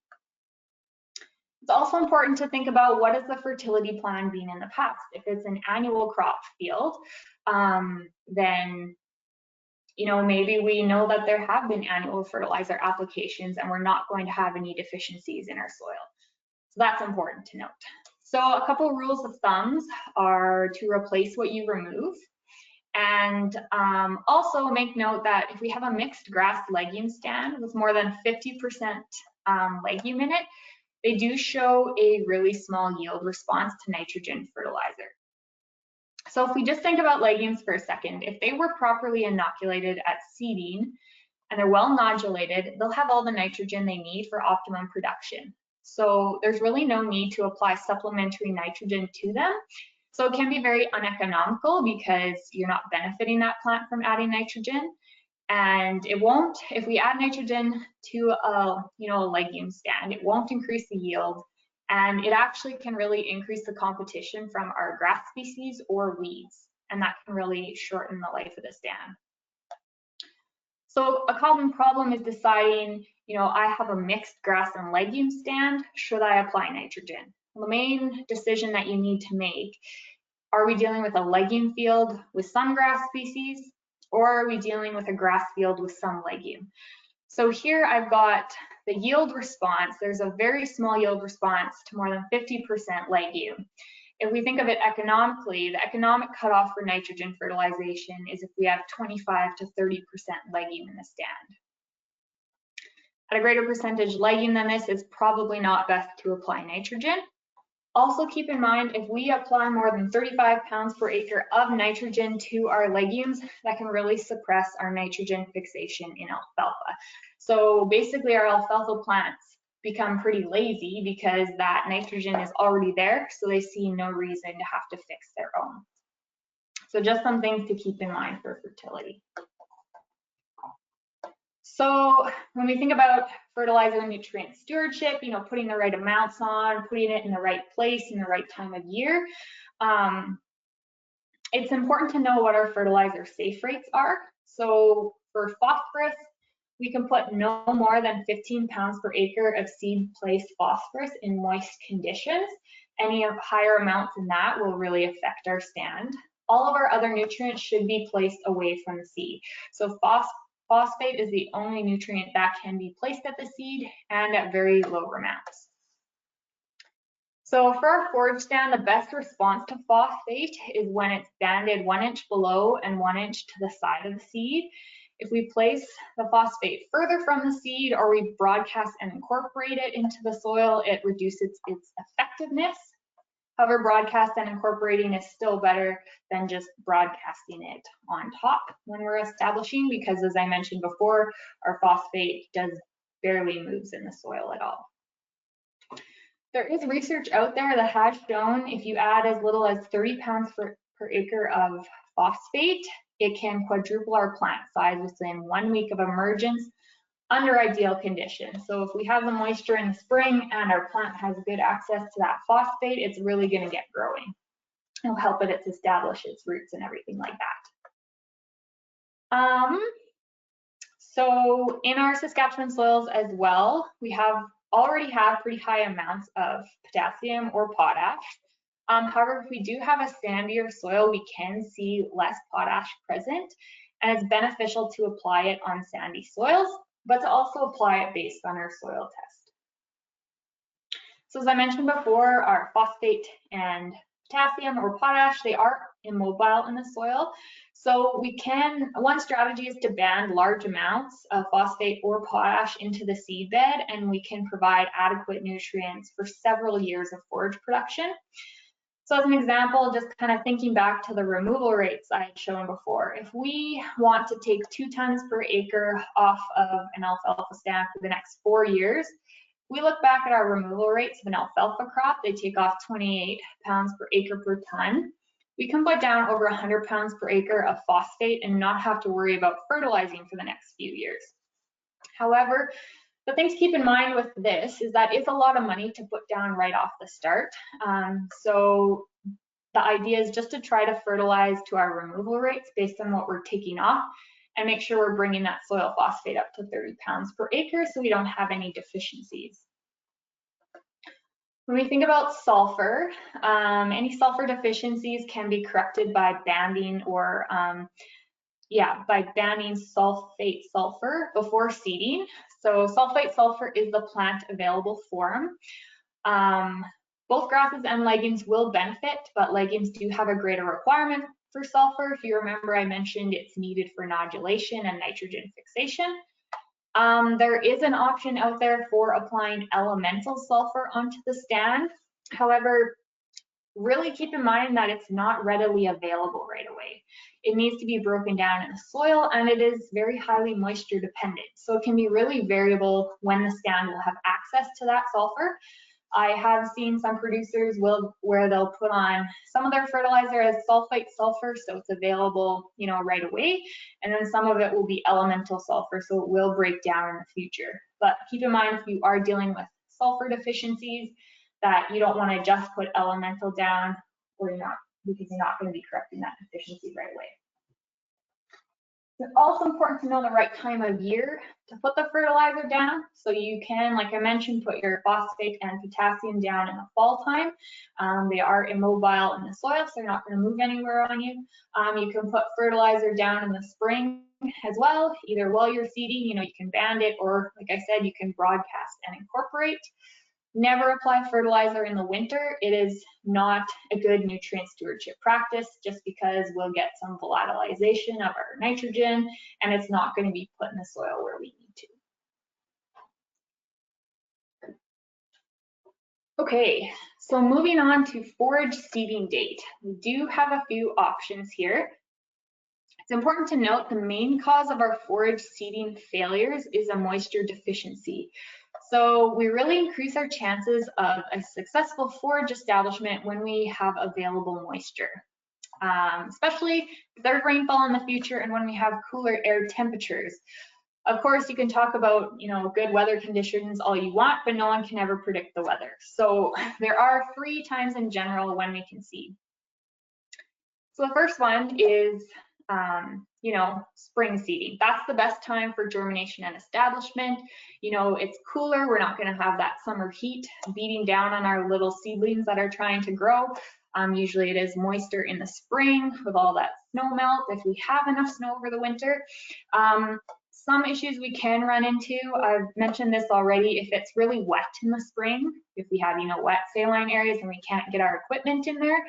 It's also important to think about what has the fertility plan been in the past. If it's an annual crop field, then maybe we know that there have been annual fertilizer applications and we're not going to have any deficiencies in our soil. So that's important to note. So a couple rules of thumbs are to replace what you remove. And also make note that if we have a mixed grass legume stand with more than 50% legume in it, they do show a really small yield response to nitrogen fertilizer. So if we just think about legumes for a second, if they were properly inoculated at seeding and they're well nodulated, they'll have all the nitrogen they need for optimum production. So there's really no need to apply supplementary nitrogen to them. So it can be very uneconomical, because you're not benefiting that plant from adding nitrogen. And it won't, if we add nitrogen to a legume stand, it won't increase the yield, and it actually can really increase the competition from our grass species or weeds, and that can really shorten the life of the stand. So a common problem is deciding, I have a mixed grass and legume stand, should I apply nitrogen? Well, the main decision that you need to make, are we dealing with a legume field with some grass species, or are we dealing with a grass field with some legume? So here I've got the yield response. There's a very small yield response to more than 50% legume. If we think of it economically, the economic cutoff for nitrogen fertilization is if we have 25 to 30% legume in the stand. At a greater percentage legume than this, it's probably not best to apply nitrogen. Also keep in mind, if we apply more than 35 pounds per acre of nitrogen to our legumes, that can really suppress our nitrogen fixation in alfalfa. So basically our alfalfa plants become pretty lazy because that nitrogen is already there, so they see no reason to have to fix their own. So just some things to keep in mind for fertility. So when we think about fertilizer and nutrient stewardship, putting the right amounts on, putting it in the right place in the right time of year, it's important to know what our fertilizer safe rates are. So for phosphorus, we can put no more than 15 pounds per acre of seed-placed phosphorus in moist conditions. Any higher amounts than that will really affect our stand. All of our other nutrients should be placed away from the seed. So phosphate is the only nutrient that can be placed at the seed and at very low amounts. So for our forage stand, the best response to phosphate is when it's banded 1 inch below and 1 inch to the side of the seed. If we place the phosphate further from the seed or we broadcast and incorporate it into the soil, it reduces its effectiveness. However, broadcast and incorporating is still better than just broadcasting it on top when we're establishing, because as I mentioned before, our phosphate barely moves in the soil at all. There is research out there that has shown if you add as little as 30 pounds per acre of phosphate, it can quadruple our plant size within 1 week of emergence under ideal conditions. So if we have the moisture in the spring and our plant has good access to that phosphate, it's really going to get growing. It'll help it establish its roots and everything like that. So in our Saskatchewan soils as well, we already have pretty high amounts of potassium or potash. However, if we do have a sandier soil, we can see less potash present, and it's beneficial to apply it on sandy soils, but to also apply it based on our soil test. So as I mentioned before, our phosphate and potassium or potash, they are immobile in the soil. So one strategy is to band large amounts of phosphate or potash into the seed bed, and we can provide adequate nutrients for several years of forage production. So as an example, just kind of thinking back to the removal rates I had shown before, if we want to take 2 tons per acre off of an alfalfa stand for the next 4 years, we look back at our removal rates of an alfalfa crop, they take off 28 pounds per acre per ton. We can put down over 100 pounds per acre of phosphate and not have to worry about fertilizing for the next few years. However, the thing to keep in mind with this is that it's a lot of money to put down right off the start. So the idea is just to try to fertilize to our removal rates based on what we're taking off and make sure we're bringing that soil phosphate up to 30 pounds per acre so we don't have any deficiencies. When we think about sulfur, any sulfur deficiencies can be corrected by banding or banning sulfate sulfur before seeding. So sulfate sulfur is the plant available form. Both grasses and legumes will benefit, but legumes do have a greater requirement for sulfur. If you remember, I mentioned it's needed for nodulation and nitrogen fixation. There is an option out there for applying elemental sulfur onto the stand. However, really keep in mind that it's not readily available right away. It needs to be broken down in the soil, and it is very highly moisture dependent. So it can be really variable when the stand will have access to that sulfur. I have seen some producers where they'll put on some of their fertilizer as sulfate sulfur, so it's available, right away, and then some of it will be elemental sulfur, so it will break down in the future. But keep in mind, if you are dealing with sulfur deficiencies, that you don't want to just put elemental down, or because you're not going to be correcting that deficiency right away. It's also important to know the right time of year to put the fertilizer down. So you can, like I mentioned, put your phosphate and potassium down in the fall time. They are immobile in the soil, so they're not going to move anywhere on you. You can put fertilizer down in the spring as well, either while you're seeding, you can band it, or like I said, you can broadcast and incorporate. Never apply fertilizer in the winter. It is not a good nutrient stewardship practice, just because we'll get some volatilization of our nitrogen and it's not going to be put in the soil where we need to. Okay, So moving on to forage seeding date, we do have a few options here. It's important to note the main cause of our forage seeding failures is a moisture deficiency. So we really increase our chances of a successful forage establishment when we have available moisture, especially if there's rainfall in the future and when we have cooler air temperatures. Of course, you can talk about, good weather conditions all you want, but no one can ever predict the weather. So there are 3 times in general when we can seed. So the first one is, spring seeding. That's the best time for germination and establishment. It's cooler. We're not going to have that summer heat beating down on our little seedlings that are trying to grow. Usually it is moister in the spring with all that snow melt, if we have enough snow over the winter. Some issues we can run into, I've mentioned this already, if it's really wet in the spring, if we have, wet saline areas and we can't get our equipment in there,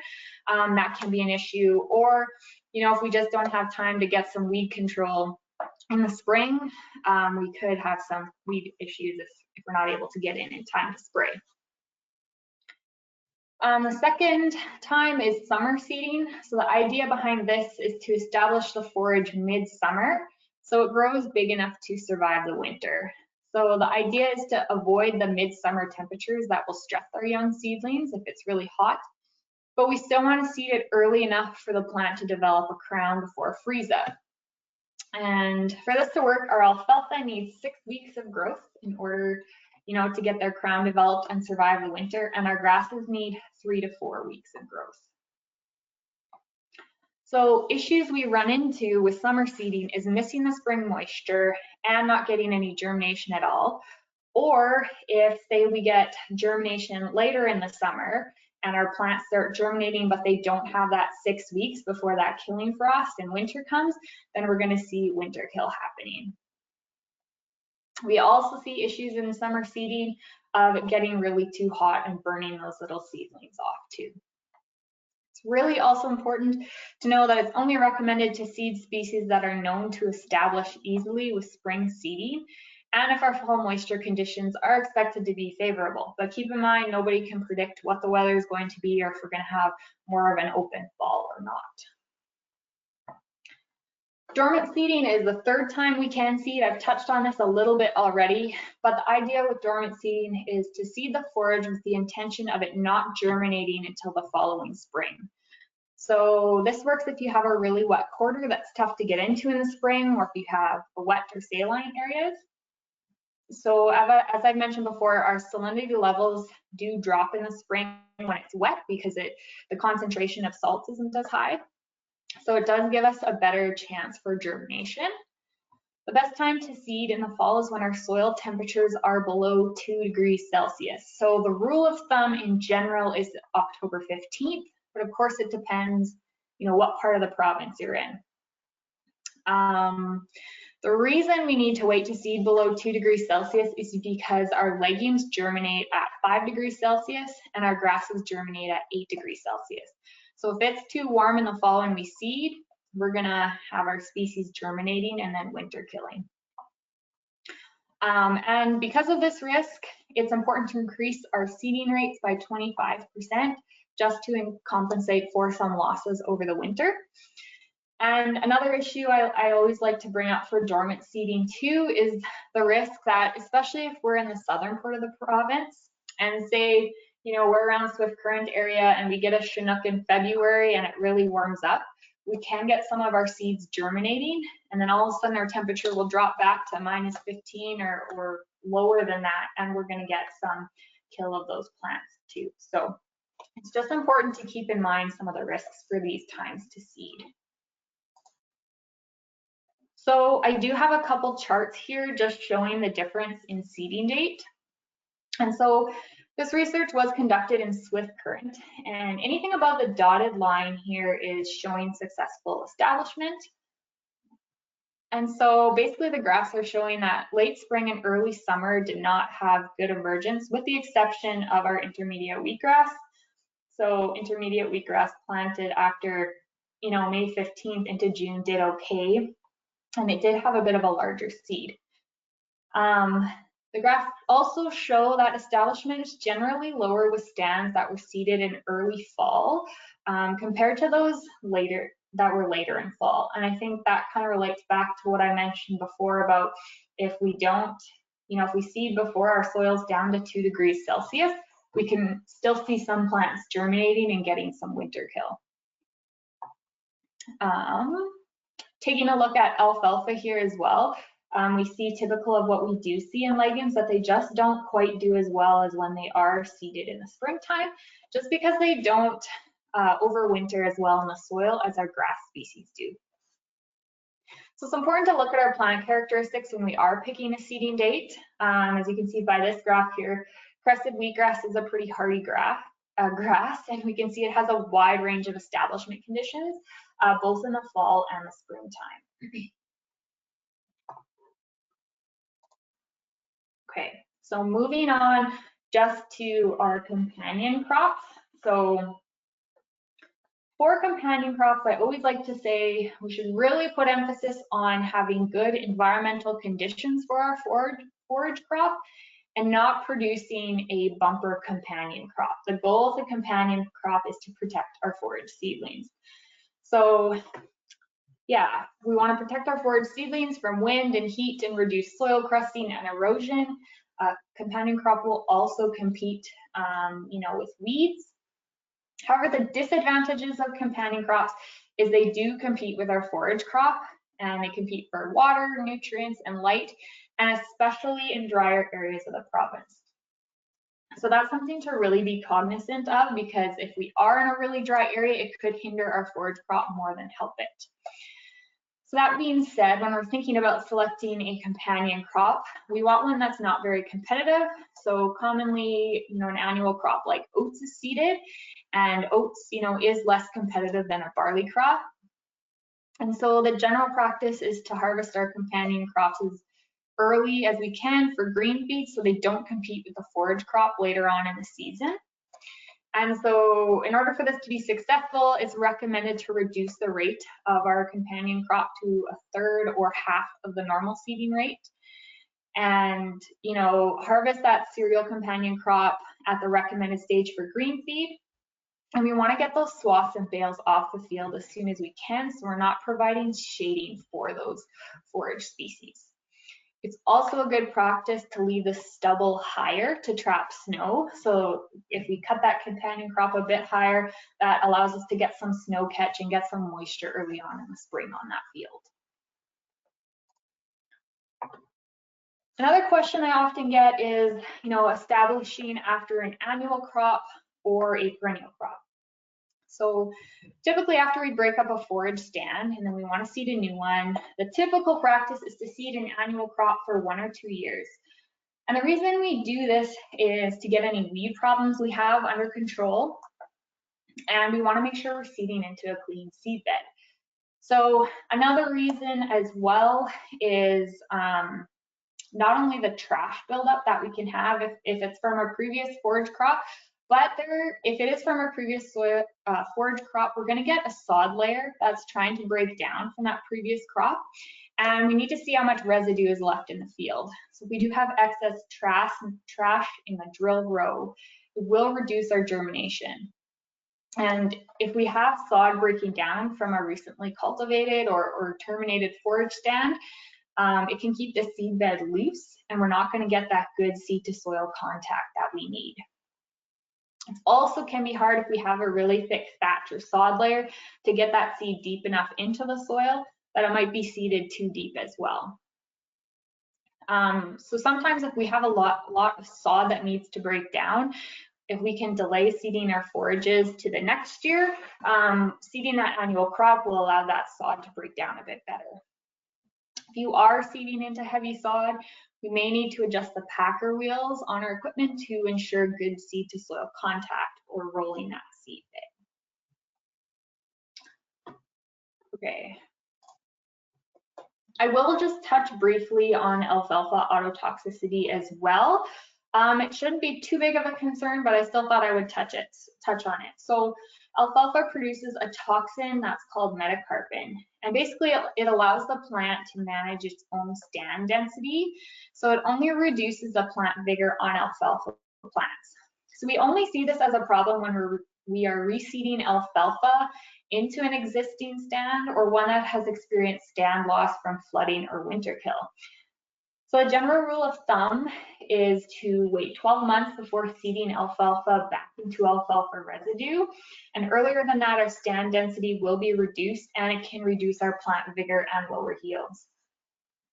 that can be an issue. Or, if we just don't have time to get some weed control in the spring, we could have some weed issues if we're not able to get in time to spray. The second time is summer seeding. So the idea behind this is to establish the forage mid-summer so it grows big enough to survive the winter. So the idea is to avoid the midsummer temperatures that will stress our young seedlings if it's really hot, but we still want to seed it early enough for the plant to develop a crown before freeze up. And for this to work, our alfalfa needs 6 weeks of growth in order, to get their crown developed and survive the winter, and our grasses need 3 to 4 weeks of growth. So issues we run into with summer seeding is missing the spring moisture and not getting any germination at all. Or if, say, we get germination later in the summer and our plants start germinating, but they don't have that 6 weeks before that killing frost and winter comes, then we're going to see winter kill happening. We also see issues in summer seeding of getting really too hot and burning those little seedlings off too. It's really also important to know that it's only recommended to seed species that are known to establish easily with spring seeding, and if our fall moisture conditions are expected to be favorable. But keep in mind, nobody can predict what the weather is going to be or if we're going to have more of an open fall or not. Dormant seeding is the 3rd time we can seed. I've touched on this a little bit already, but the idea with dormant seeding is to seed the forage with the intention of it not germinating until the following spring. So this works if you have a really wet quarter that's tough to get into in the spring, or if you have wet or saline areas. So as I've mentioned before, our salinity levels do drop in the spring when it's wet because the concentration of salts isn't as high. So it does give us a better chance for germination. The best time to seed in the fall is when our soil temperatures are below 2 degrees Celsius. So the rule of thumb in general is October 15th, but of course it depends, what part of the province you're in. The reason we need to wait to seed below 2 degrees Celsius is because our legumes germinate at 5 degrees Celsius and our grasses germinate at 8 degrees Celsius. So if it's too warm in the fall when we seed, we're gonna have our species germinating and then winter killing. And because of this risk, it's important to increase our seeding rates by 25% just to compensate for some losses over the winter. And another issue I always like to bring up for dormant seeding too is the risk that, especially if we're in the southern part of the province and say, we're around Swift Current area and we get a Chinook in February and it really warms up, we can get some of our seeds germinating, and then all of a sudden our temperature will drop back to -15 or lower than that, and we're going to get some kill of those plants too. So it's just important to keep in mind some of the risks for these times to seed. So I do have a couple charts here just showing the difference in seeding date. And so this research was conducted in Swift Current, and anything above the dotted line here is showing successful establishment. And so basically the graphs are showing that late spring and early summer did not have good emergence, with the exception of our intermediate wheatgrass. So intermediate wheatgrass planted after, May 15th into June did okay, and it did have a bit of a larger seed. The graphs also show that establishment is generally lower with stands that were seeded in early fall compared to those that were later in fall. And I think that kind of relates back to what I mentioned before about if we don't, if we seed before our soil's down to 2 degrees Celsius, we can still see some plants germinating and getting some winter kill. Taking a look at alfalfa here as well, we see typical of what we do see in legumes, that they just don't quite do as well as when they are seeded in the springtime, just because they don't overwinter as well in the soil as our grass species do. So it's important to look at our plant characteristics when we are picking a seeding date. As you can see by this graph here, crested wheatgrass is a pretty hardy grass, and we can see it has a wide range of establishment conditions, both in the fall and the springtime. Okay, so moving on just to our companion crops. So for companion crops, I always like to say we should really put emphasis on having good environmental conditions for our forage crop and not producing a bumper companion crop. The goal of the companion crop is to protect our forage seedlings. So yeah, we want to protect our forage seedlings from wind and heat and reduce soil crusting and erosion. Companion crop will also compete, with weeds. However, the disadvantages of companion crops is they do compete with our forage crop, and they compete for water, nutrients, and light, and especially in drier areas of the province. So that's something to really be cognizant of, because if we are in a really dry area, it could hinder our forage crop more than help it. So that being said, when we're thinking about selecting a companion crop, we want one that's not very competitive. So commonly, an annual crop like oats is seeded, and oats, is less competitive than a barley crop. And so the general practice is to harvest our companion crops as early as we can for green feed, so they don't compete with the forage crop later on in the season. And so in order for this to be successful, it's recommended to reduce the rate of our companion crop to a third or half of the normal seeding rate. And, harvest that cereal companion crop at the recommended stage for green feed. And we want to get those swaths and bales off the field as soon as we can, so we're not providing shading for those forage species. It's also a good practice to leave the stubble higher to trap snow. So if we cut that companion crop a bit higher, that allows us to get some snow catch and get some moisture early on in the spring on that field. Another question I often get is, establishing after an annual crop or a perennial crop. So typically after we break up a forage stand and then we want to seed a new one, the typical practice is to seed an annual crop for 1 or 2 years. And the reason we do this is to get any weed problems we have under control. And we want to make sure we're seeding into a clean seed bed. So another reason as well is not only the trash buildup that we can have if it's from a previous forage crop, but if it is from our previous forage crop, we're going to get a sod layer that's trying to break down from that previous crop. And we need to see how much residue is left in the field. So if we do have excess trash in the drill row, it will reduce our germination. And if we have sod breaking down from a recently cultivated or terminated forage stand, it can keep the seed bed loose, and we're not going to get that good seed to soil contact that we need. It also can be hard if we have a really thick thatch or sod layer to get that seed deep enough into the soil that it might be seeded too deep as well. So sometimes if we have a lot of sod that needs to break down, if we can delay seeding our forages to the next year, seeding that annual crop will allow that sod to break down a bit better. If you are seeding into heavy sod, we may need to adjust the packer wheels on our equipment to ensure good seed to soil contact or rolling that seed bed. Okay. I will just touch briefly on alfalfa autotoxicity as well. It shouldn't be too big of a concern, but I still thought I would touch on it. So Alfalfa produces a toxin that's called metacarpin, and basically it allows the plant to manage its own stand density, so it only reduces the plant vigor on alfalfa plants. So we only see this as a problem when we are reseeding alfalfa into an existing stand or one that has experienced stand loss from flooding or winter kill. So a general rule of thumb is to wait 12 months before seeding alfalfa back into alfalfa residue. And earlier than that, our stand density will be reduced and it can reduce our plant vigor and lower yields.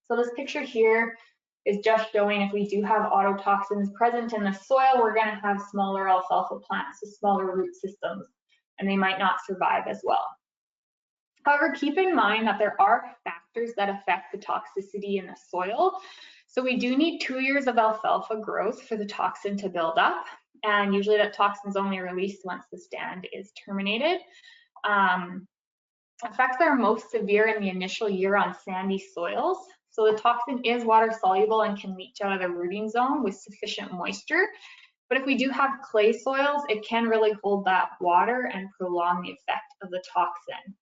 So this picture here is just showing if we do have autotoxins present in the soil, we're going to have smaller alfalfa plants with smaller root systems, and they might not survive as well. However, keep in mind that there are factors that affect the toxicity in the soil. So we do need 2 years of alfalfa growth for the toxin to build up. And usually that toxin is only released once the stand is terminated. Effects are most severe in the initial year on sandy soils. So the toxin is water soluble and can leach out of the rooting zone with sufficient moisture. But if we do have clay soils, it can really hold that water and prolong the effect of the toxin.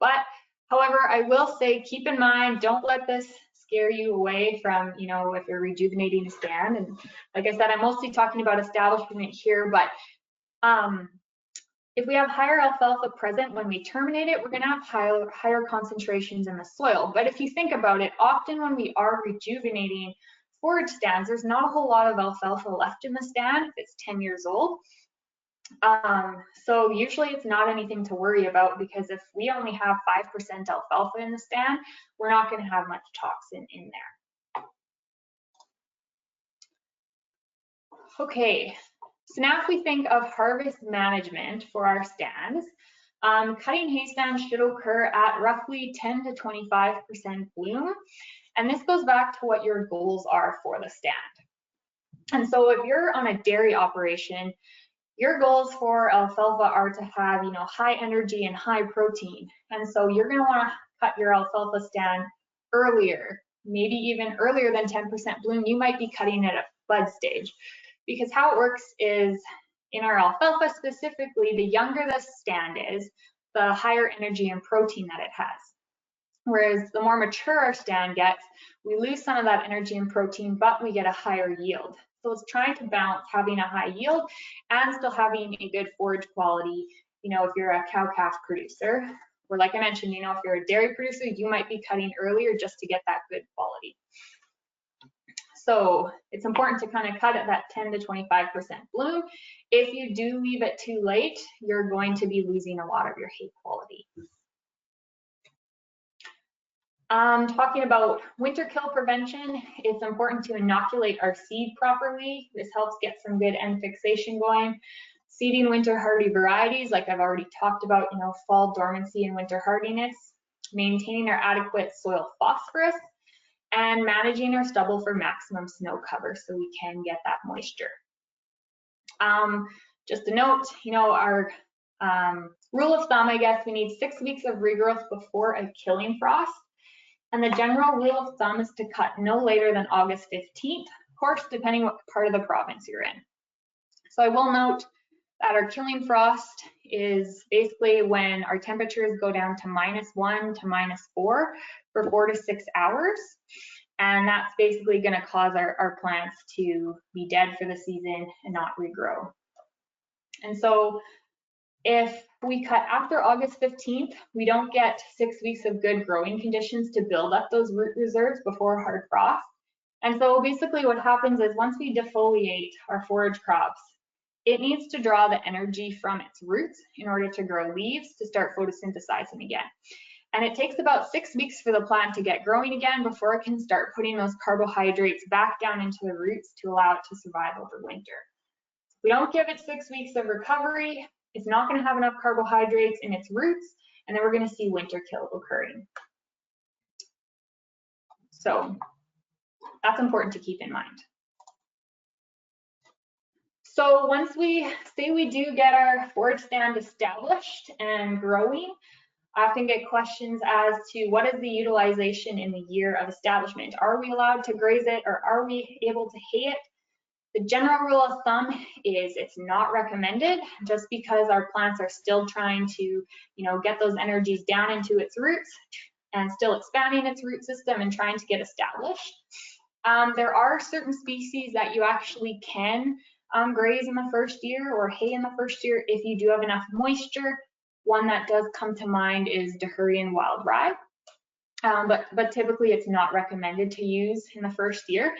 But however, I will say, keep in mind, don't let this scare you away from, if you're rejuvenating a stand. And like I said, I'm mostly talking about establishment here, but if we have higher alfalfa present when we terminate it, we're going to have higher concentrations in the soil. But if you think about it, often when we are rejuvenating forage stands, there's not a whole lot of alfalfa left in the stand if it's 10 years old. So usually it's not anything to worry about, because if we only have 5% alfalfa in the stand, we're not going to have much toxin in there. Okay, so now if we think of harvest management for our stands, cutting hay stands should occur at roughly 10 to 25% bloom. And this goes back to what your goals are for the stand. And so if you're on a dairy operation, your goals for alfalfa are to have, high energy and high protein. And so you're going to want to cut your alfalfa stand earlier, maybe even earlier than 10% bloom. You might be cutting it at bud stage, because how it works is, in our alfalfa specifically, the younger the stand is, the higher energy and protein that it has. Whereas the more mature our stand gets, we lose some of that energy and protein, but we get a higher yield. So it's trying to balance having a high yield and still having a good forage quality, if you're a cow-calf producer. Or like I mentioned, if you're a dairy producer, you might be cutting earlier just to get that good quality. So it's important to kind of cut at that 10 to 25% bloom. If you do leave it too late, you're going to be losing a lot of your hay quality. Talking about winter kill prevention, it's important to inoculate our seed properly. This helps get some good end fixation going. Seeding winter hardy varieties, like I've already talked about, fall dormancy and winter hardiness. Maintaining our adequate soil phosphorus, and managing our stubble for maximum snow cover so we can get that moisture. Just a note, our rule of thumb, I guess, we need 6 weeks of regrowth before a killing frost. And the general rule of thumb is to cut no later than August 15th, of course, depending what part of the province you're in. So I will note that our killing frost is basically when our temperatures go down to -1 to -4 for 4 to 6 hours. And that's basically going to cause our plants to be dead for the season and not regrow. And so if we cut after August 15th, we don't get 6 weeks of good growing conditions to build up those root reserves before hard frost. And so basically what happens is, once we defoliate our forage crops, it needs to draw the energy from its roots in order to grow leaves to start photosynthesizing again. And it takes about 6 weeks for the plant to get growing again before it can start putting those carbohydrates back down into the roots to allow it to survive over winter. If we don't give it 6 weeks of recovery, it's not going to have enough carbohydrates in its roots, and then we're going to see winter kill occurring. So that's important to keep in mind. So once we say we do get our forage stand established and growing, I often get questions as to what is the utilization in the year of establishment. Are we allowed to graze it, or are we able to hay it? The general rule of thumb is it's not recommended, just because our plants are still trying to, get those energies down into its roots and still expanding its root system and trying to get established. There are certain species that you actually can graze in the first year or hay in the first year if you do have enough moisture. One that does come to mind is Dahurian wild rye, but typically it's not recommended to use in the first year.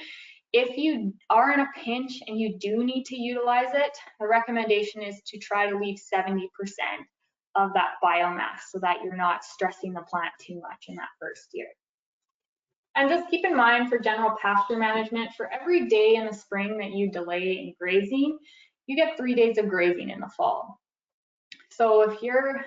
If you are in a pinch and you do need to utilize it, the recommendation is to try to leave 70% of that biomass so that you're not stressing the plant too much in that first year. And just keep in mind for general pasture management, for every day in the spring that you delay in grazing, you get 3 days of grazing in the fall. So if you're,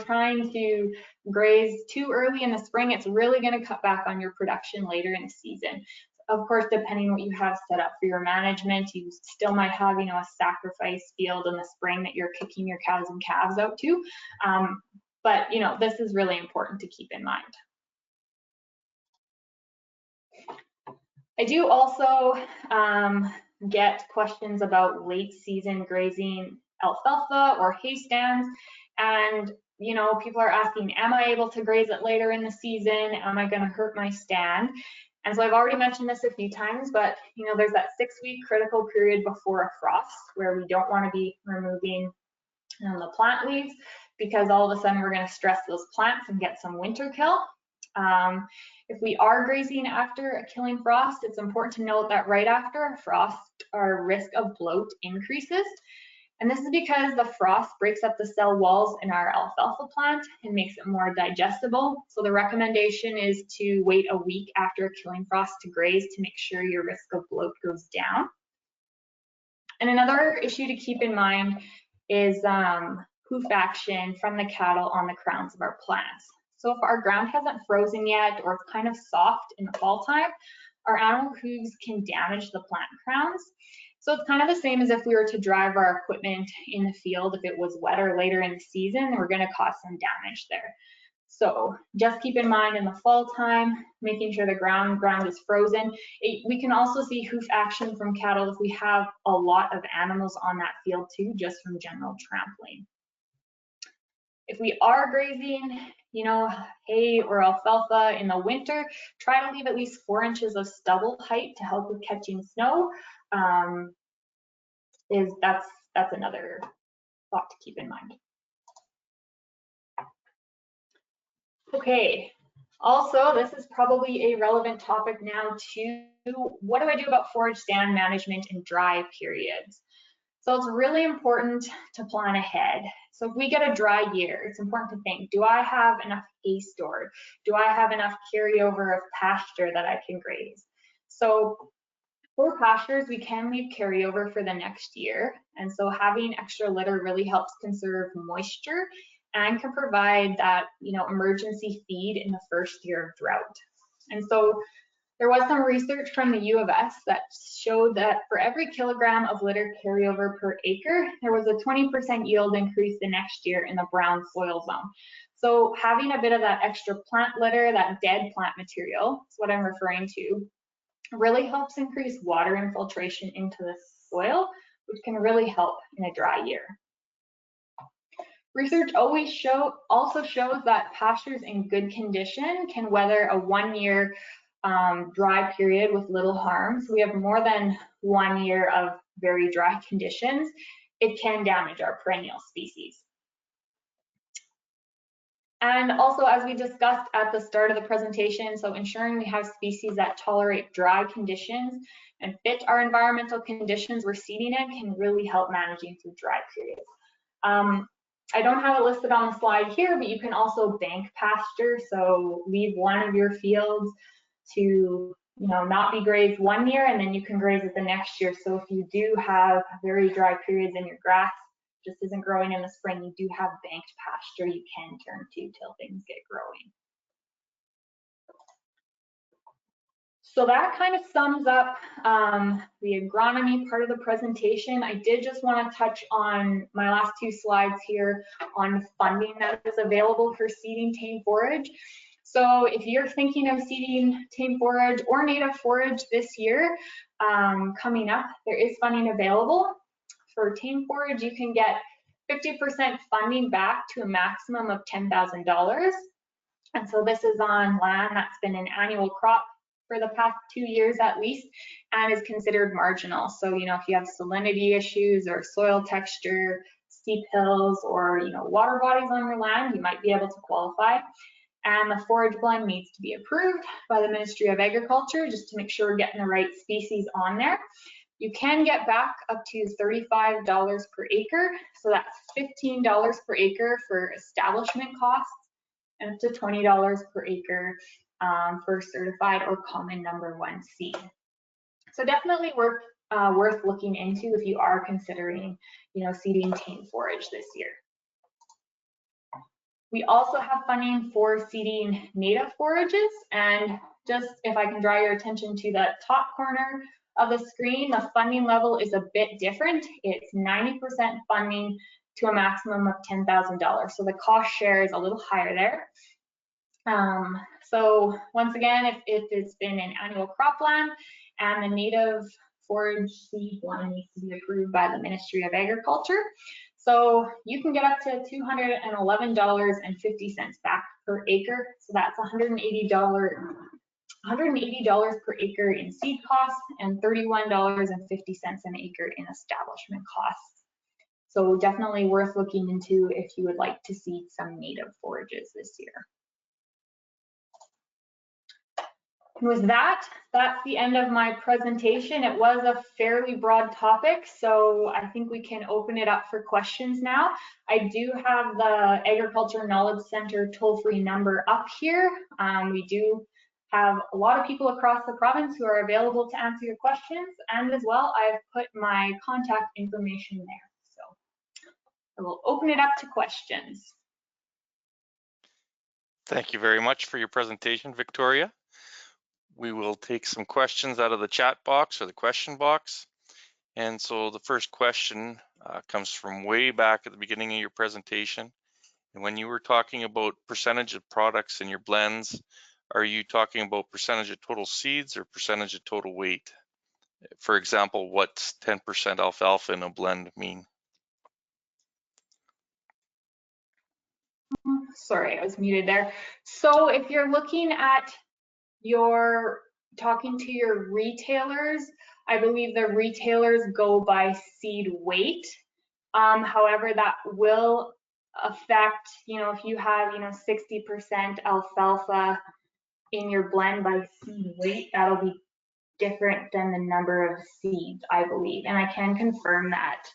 trying to graze too early in the spring, it's really going to cut back on your production later in the season. Of course, depending on what you have set up for your management, you still might have, a sacrifice field in the spring that you're kicking your cows and calves out to. But, this is really important to keep in mind. I do also get questions about late season grazing alfalfa or hay stands. And, people are asking, am I able to graze it later in the season? Am I going to hurt my stand? And so I've already mentioned this a few times, but there's that 6-week critical period before a frost where we don't want to be removing the plant leaves, because all of a sudden we're going to stress those plants and get some winter kill. If we are grazing after a killing frost, it's important to note that right after a frost, our risk of bloat increases. And this is because the frost breaks up the cell walls in our alfalfa plant and makes it more digestible. So the recommendation is to wait a week after a killing frost to graze to make sure your risk of bloat goes down. And another issue to keep in mind is hoof action from the cattle on the crowns of our plants. So if our ground hasn't frozen yet or it's kind of soft in the fall time, our animal hooves can damage the plant crowns. So it's kind of the same as if we were to drive our equipment in the field. If it was wetter later in the season, we're going to cause some damage there. So just keep in mind in the fall time, making sure the ground is frozen. We can also see hoof action from cattle if we have a lot of animals on that field too, just from general trampling. If we are grazing, hay or alfalfa in the winter, try to leave at least 4 inches of stubble height to help with catching snow. That's another thought to keep in mind. Okay, also this is probably a relevant topic now too. What do I do about forage stand management in dry periods? So it's really important to plan ahead. So if we get a dry year, it's important to think, do I have enough hay stored? Do I have enough carryover of pasture that I can graze? So for pastures, we can leave carryover for the next year. And so having extra litter really helps conserve moisture and can provide that, emergency feed in the first year of drought. And so there was some research from the U of S that showed that for every kilogram of litter carryover per acre, there was a 20% yield increase the next year in the brown soil zone. So having a bit of that extra plant litter, that dead plant material, is what I'm referring to, really helps increase water infiltration into the soil, which can really help in a dry year. Research also shows that pastures in good condition can weather a 1-year dry period with little harm. So we have more than 1 year of very dry conditions. It can damage our perennial species. And also, as we discussed at the start of the presentation, so ensuring we have species that tolerate dry conditions and fit our environmental conditions we're seeding in can really help managing through dry periods. I don't have it listed on the slide here, but you can also bank pasture. So leave one of your fields to not be grazed 1 year, and then you can graze it the next year. So if you do have very dry periods and your grass just isn't growing in the spring, you do have banked pasture you can turn to till things get growing. So that kind of sums up the agronomy part of the presentation. I did just want to touch on my last 2 slides here on funding that is available for seeding tame forage. So if you're thinking of seeding tame forage or native forage this year, coming up, there is funding available. For tame forage, you can get 50% funding back to a maximum of $10,000. And so this is on land that's been an annual crop for the past 2 years at least, and is considered marginal. So, you know, if you have salinity issues or soil texture, steep hills, or, you know, water bodies on your land, you might be able to qualify. And the forage blend needs to be approved by the Ministry of Agriculture just to make sure we're getting the right species on there. You can get back up to $35 per acre. So that's $15 per acre for establishment costs and up to $20 per acre for certified or common #1 seed. So definitely worth looking into if you are considering, you know, seeding tame forage this year. We also have funding for seeding native forages, and just if I can draw your attention to the top corner of the screen, the funding level is a bit different. It's 90% funding to a maximum of $10,000. So the cost share is a little higher there. So once again, if it's been an annual cropland and the native forage seed blend needs to be approved by the Ministry of Agriculture. So you can get up to $211.50 back per acre. So that's $180 per acre in seed costs and $31.50 an acre in establishment costs. So definitely worth looking into if you would like to seed some native forages this year. With that, that's the end of my presentation. It was a fairly broad topic, so I think we can open it up for questions now. I do have the Agriculture Knowledge Center toll-free number up here. We do have a lot of people across the province who are available to answer your questions, and as well, I've put my contact information there. So I will open it up to questions. Thank you very much for your presentation, Victoria. We will take some questions out of the chat box or the question box. And so the first question comes from way back at the beginning of your presentation. And when you were talking about percentage of products in your blends, are you talking about percentage of total seeds or percentage of total weight? For example, what's 10% alfalfa in a blend mean? Sorry, I was muted there. So if you're looking at talking to your retailers, I believe the retailers go by seed weight. However, that will affect, you know, if you have, 60% alfalfa in your blend by seed weight, that'll be different than the number of seeds, I believe. And I can confirm that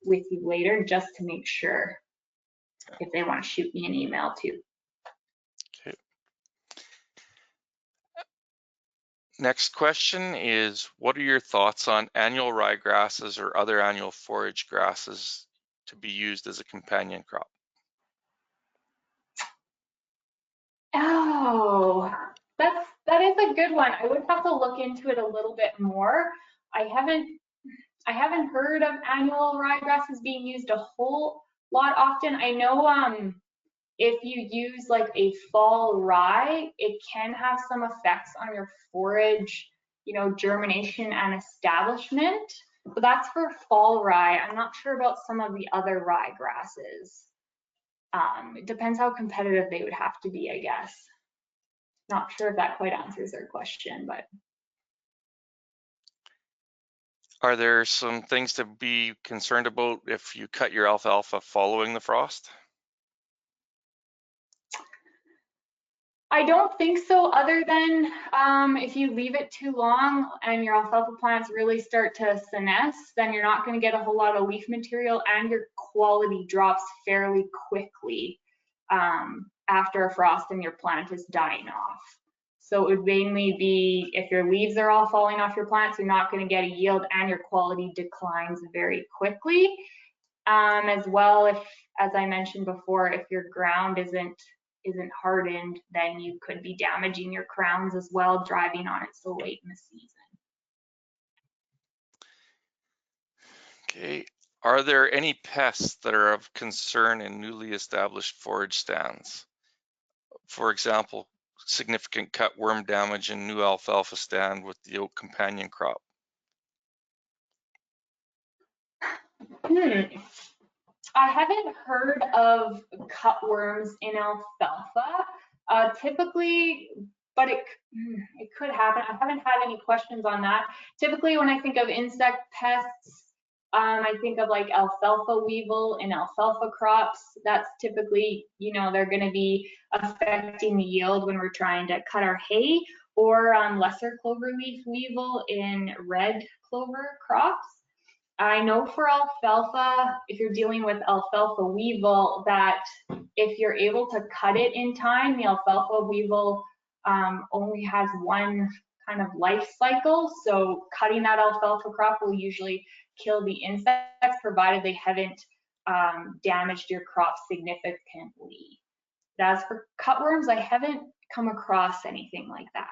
with you later just to make sure if they want to shoot me an email too. Okay. Next question is, what are your thoughts on annual ryegrasses or other annual forage grasses to be used as a companion crop? Oh, that is a good one. I would have to look into it a little bit more. I haven't heard of annual ryegrasses being used a whole lot often. I know if you use like a fall rye, it can have some effects on your forage, germination and establishment. But that's for fall rye. I'm not sure about some of the other rye grasses. It depends how competitive they would have to be, I guess. Not sure if that quite answers their question, but. Are there some things to be concerned about if you cut your alfalfa following the frost? I don't think so, other than if you leave it too long and your alfalfa plants really start to senesce, then you're not going to get a whole lot of leaf material and your quality drops fairly quickly after a frost and your plant is dying off. So it would mainly be if your leaves are all falling off your plants, you're not going to get a yield and your quality declines very quickly. As well, if, as I mentioned before, if your ground isn't hardened, then you could be damaging your crowns as well, driving on it so late in the season. Okay. Are there any pests that are of concern in newly established forage stands? For example, significant cutworm damage in new alfalfa stand with the oat companion crop? I haven't heard of cutworms in alfalfa typically, but it could happen. I haven't had any questions on that. Typically, when I think of insect pests, I think of like alfalfa weevil in alfalfa crops. That's typically, they're going to be affecting the yield when we're trying to cut our hay, or lesser cloverleaf weevil in red clover crops. I know for alfalfa, if you're dealing with alfalfa weevil, that if you're able to cut it in time, the alfalfa weevil only has one kind of life cycle. So cutting that alfalfa crop will usually kill the insects, provided they haven't damaged your crop significantly. As for cutworms, I haven't come across anything like that.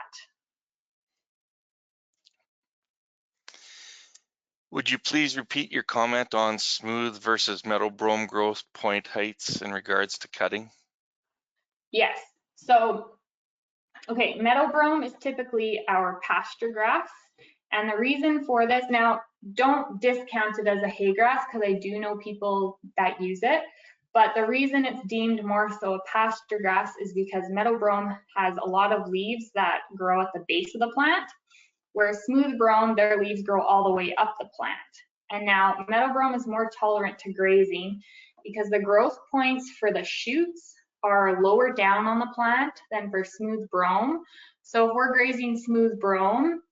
Would you please repeat your comment on smooth versus meadow brome growth point heights in regards to cutting? Yes. So, okay, meadow brome is typically our pasture grass. And the reason for this, now don't discount it as a hay grass, because I do know people that use it. But the reason it's deemed more so a pasture grass is because meadow brome has a lot of leaves that grow at the base of the plant, whereas smooth brome, their leaves grow all the way up the plant. And now meadow brome is more tolerant to grazing because the growth points for the shoots are lower down on the plant than for smooth brome. So if we're grazing smooth brome,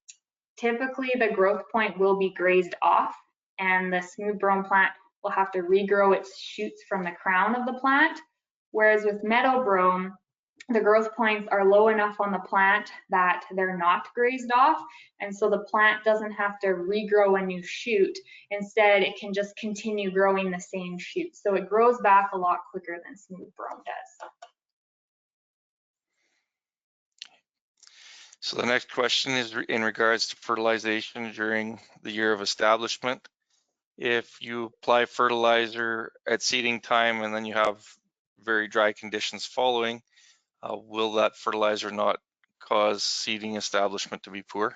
typically the growth point will be grazed off, and the smooth brome plant will have to regrow its shoots from the crown of the plant. Whereas with meadow brome, the growth points are low enough on the plant that they're not grazed off, and so the plant doesn't have to regrow a new shoot. Instead, it can just continue growing the same shoot. So it grows back a lot quicker than smooth brome does. So the next question is in regards to fertilization during the year of establishment. If you apply fertilizer at seeding time and then you have very dry conditions following, will that fertilizer not cause seeding establishment to be poor?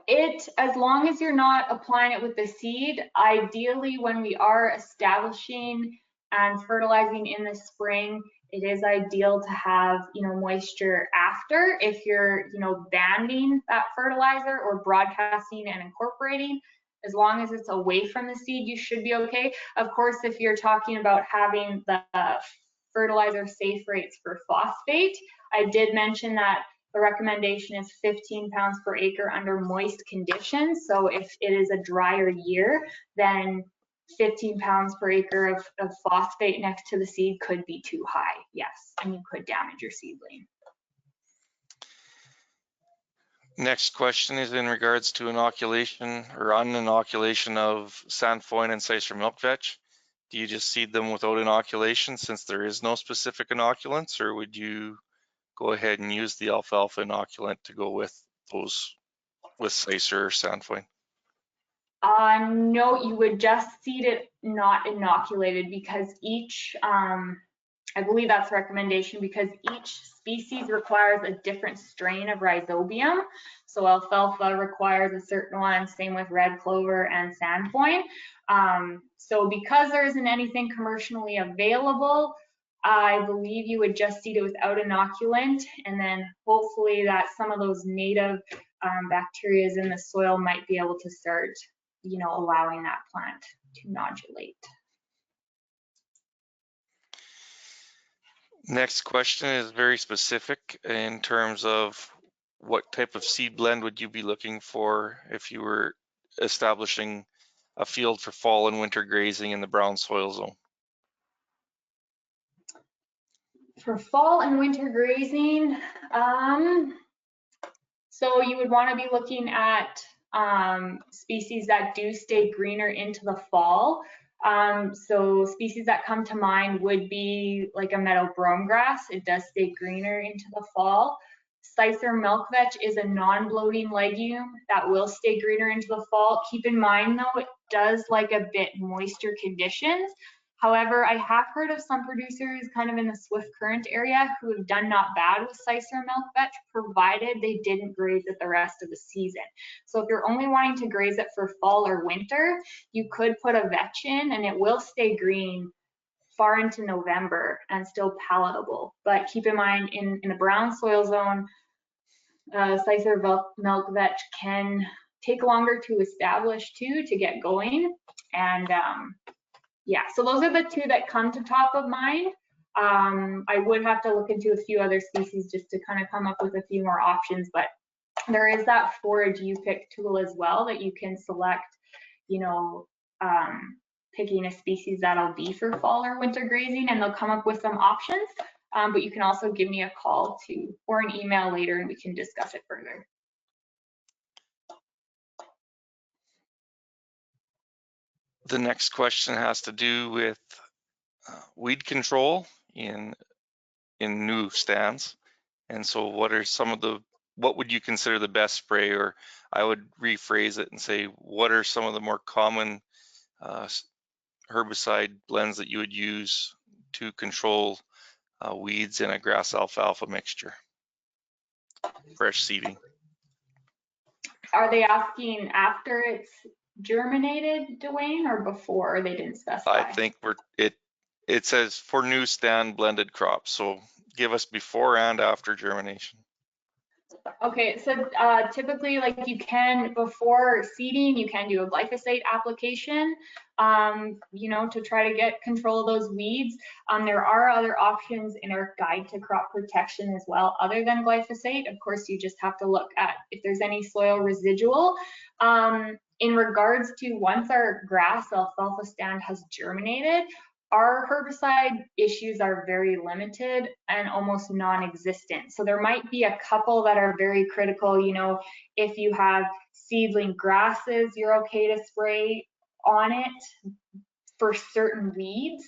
As long as you're not applying it with the seed, ideally when we are establishing and fertilizing in the spring, it is ideal to have, moisture after. If you're, banding that fertilizer or broadcasting and incorporating, as long as it's away from the seed, you should be okay. Of course, if you're talking about having the fertilizer safe rates for phosphate, I did mention that the recommendation is 15 pounds per acre under moist conditions. So if it is a drier year, then 15 pounds per acre of phosphate next to the seed could be too high, yes, and you could damage your seedling. Next question is in regards to inoculation or uninoculation of sandfoin and Sicer milk vetch. Do you just seed them without inoculation since there is no specific inoculants, or would you go ahead and use the alfalfa inoculant to go with those with Sicer or sandfoin? No, you would just seed it not inoculated, because each, I believe that's the recommendation, because each species requires a different strain of rhizobium. So alfalfa requires a certain one, same with red clover and sandfoin. So because there isn't anything commercially available, I believe you would just seed it without inoculant, and then hopefully that some of those native bacteria in the soil might be able to start, allowing that plant to nodulate. Next question is very specific in terms of what type of seed blend would you be looking for if you were establishing a field for fall and winter grazing in the brown soil zone? For fall and winter grazing, so you would want to be looking at species that do stay greener into the fall. So species that come to mind would be like a meadow brome grass. It does stay greener into the fall. Sicer milk vetch is a non-bloating legume that will stay greener into the fall. Keep in mind though, it does like a bit moisture conditions. However, I have heard of some producers kind of in the Swift Current area who have done not bad with Sicer milk vetch, provided they didn't graze it the rest of the season. So if you're only wanting to graze it for fall or winter, you could put a vetch in and it will stay green far into November and still palatable. But keep in mind, in a brown soil zone, Sicer milk vetch can take longer to establish too, to get going. And yeah, so those are the two that come to top of mind. I would have to look into a few other species just to kind of come up with a few more options, but there is that Forage U-pick tool as well that you can select, you know, picking a species that'll be for fall or winter grazing, and they'll come up with some options. But you can also give me a call or an email later and we can discuss it further. The next question has to do with weed control in new stands. And so what would you consider the best spray? Or I would rephrase it and say, what are some of the more common herbicide blends that you would use to control weeds in a grass alfalfa mixture, fresh seeding? Are they asking after it's germinated, Dwayne, or before? They didn't specify. I think it says for new stand blended crops. So give us before and after germination. Okay, so typically, like, you can, before seeding, you can do a glyphosate application, you know, to try to get control of those weeds. There are other options in our guide to crop protection as well, other than glyphosate. Of course, you just have to look at if there's any soil residual. In regards to once our grass alfalfa stand has germinated, our herbicide issues are very limited and almost non-existent. So there might be a couple that are very critical. You know, if you have seedling grasses, you're okay to spray on it for certain weeds.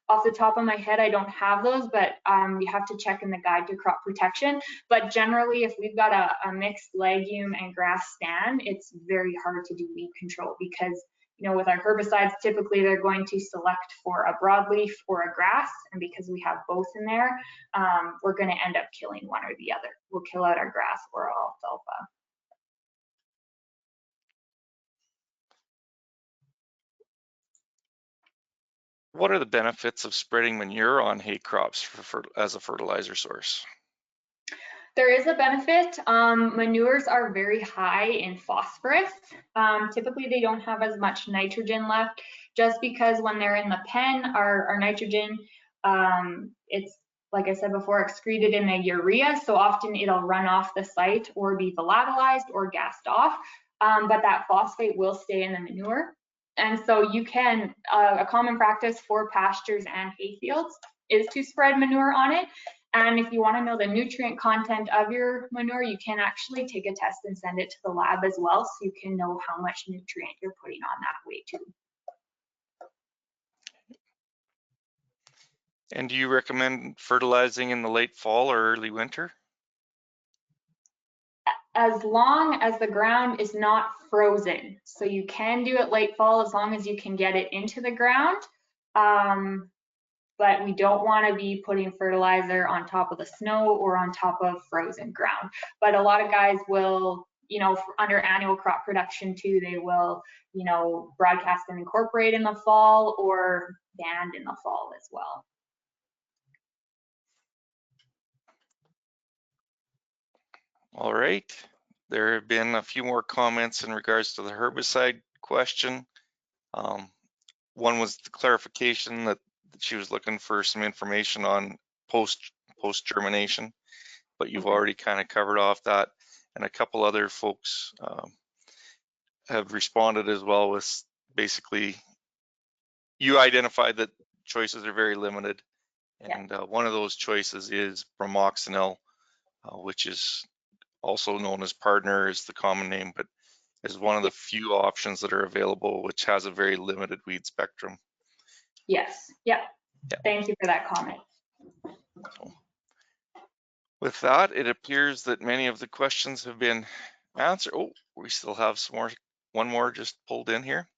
Off the top of my head, I don't have those, but you have to check in the guide to crop protection. But generally, if we've got a mixed legume and grass stand, it's very hard to do weed control because, you know, with our herbicides, typically they're going to select for a broadleaf or a grass, and because we have both in there, we're going to end up killing one or the other. We'll kill out our grass or our alfalfa. What are the benefits of spreading manure on hay crops as a fertilizer source? There is a benefit. Manures are very high in phosphorus. Typically, they don't have as much nitrogen left, just because when they're in the pen, our nitrogen, it's, like I said before, excreted in the urea, so often it'll run off the site or be volatilized or gassed off, but that phosphate will stay in the manure. And so you can, a common practice for pastures and hay fields is to spread manure on it. And if you want to know the nutrient content of your manure, you can actually take a test and send it to the lab as well, so you can know how much nutrient you're putting on that way too. And do you recommend fertilizing in the late fall or early winter? As long as the ground is not frozen. So you can do it late fall as long as you can get it into the ground. But we don't want to be putting fertilizer on top of the snow or on top of frozen ground. But a lot of guys will, you know, under annual crop production too, they will, you know, broadcast and incorporate in the fall or band in the fall as well. All right, there have been a few more comments in regards to the herbicide question. One was the clarification that she was looking for some information on post germination, but you've already kind of covered off that, and a couple other folks have responded as well with basically you identified that choices are very limited, and one of those choices is bromoxynil, which is also known as Partner is the common name, but is one of the few options that are available, which has a very limited weed spectrum. Yes, yeah. Thank you for that comment. So, with that, it appears that many of the questions have been answered. Oh, we still have one more just pulled in here.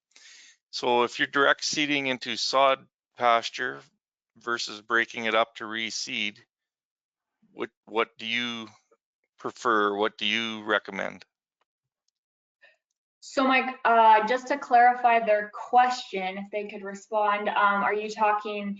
So if you're direct seeding into sod pasture versus breaking it up to reseed, what do you prefer? What do you recommend? So Mike, just to clarify their question, if they could respond, are you talking,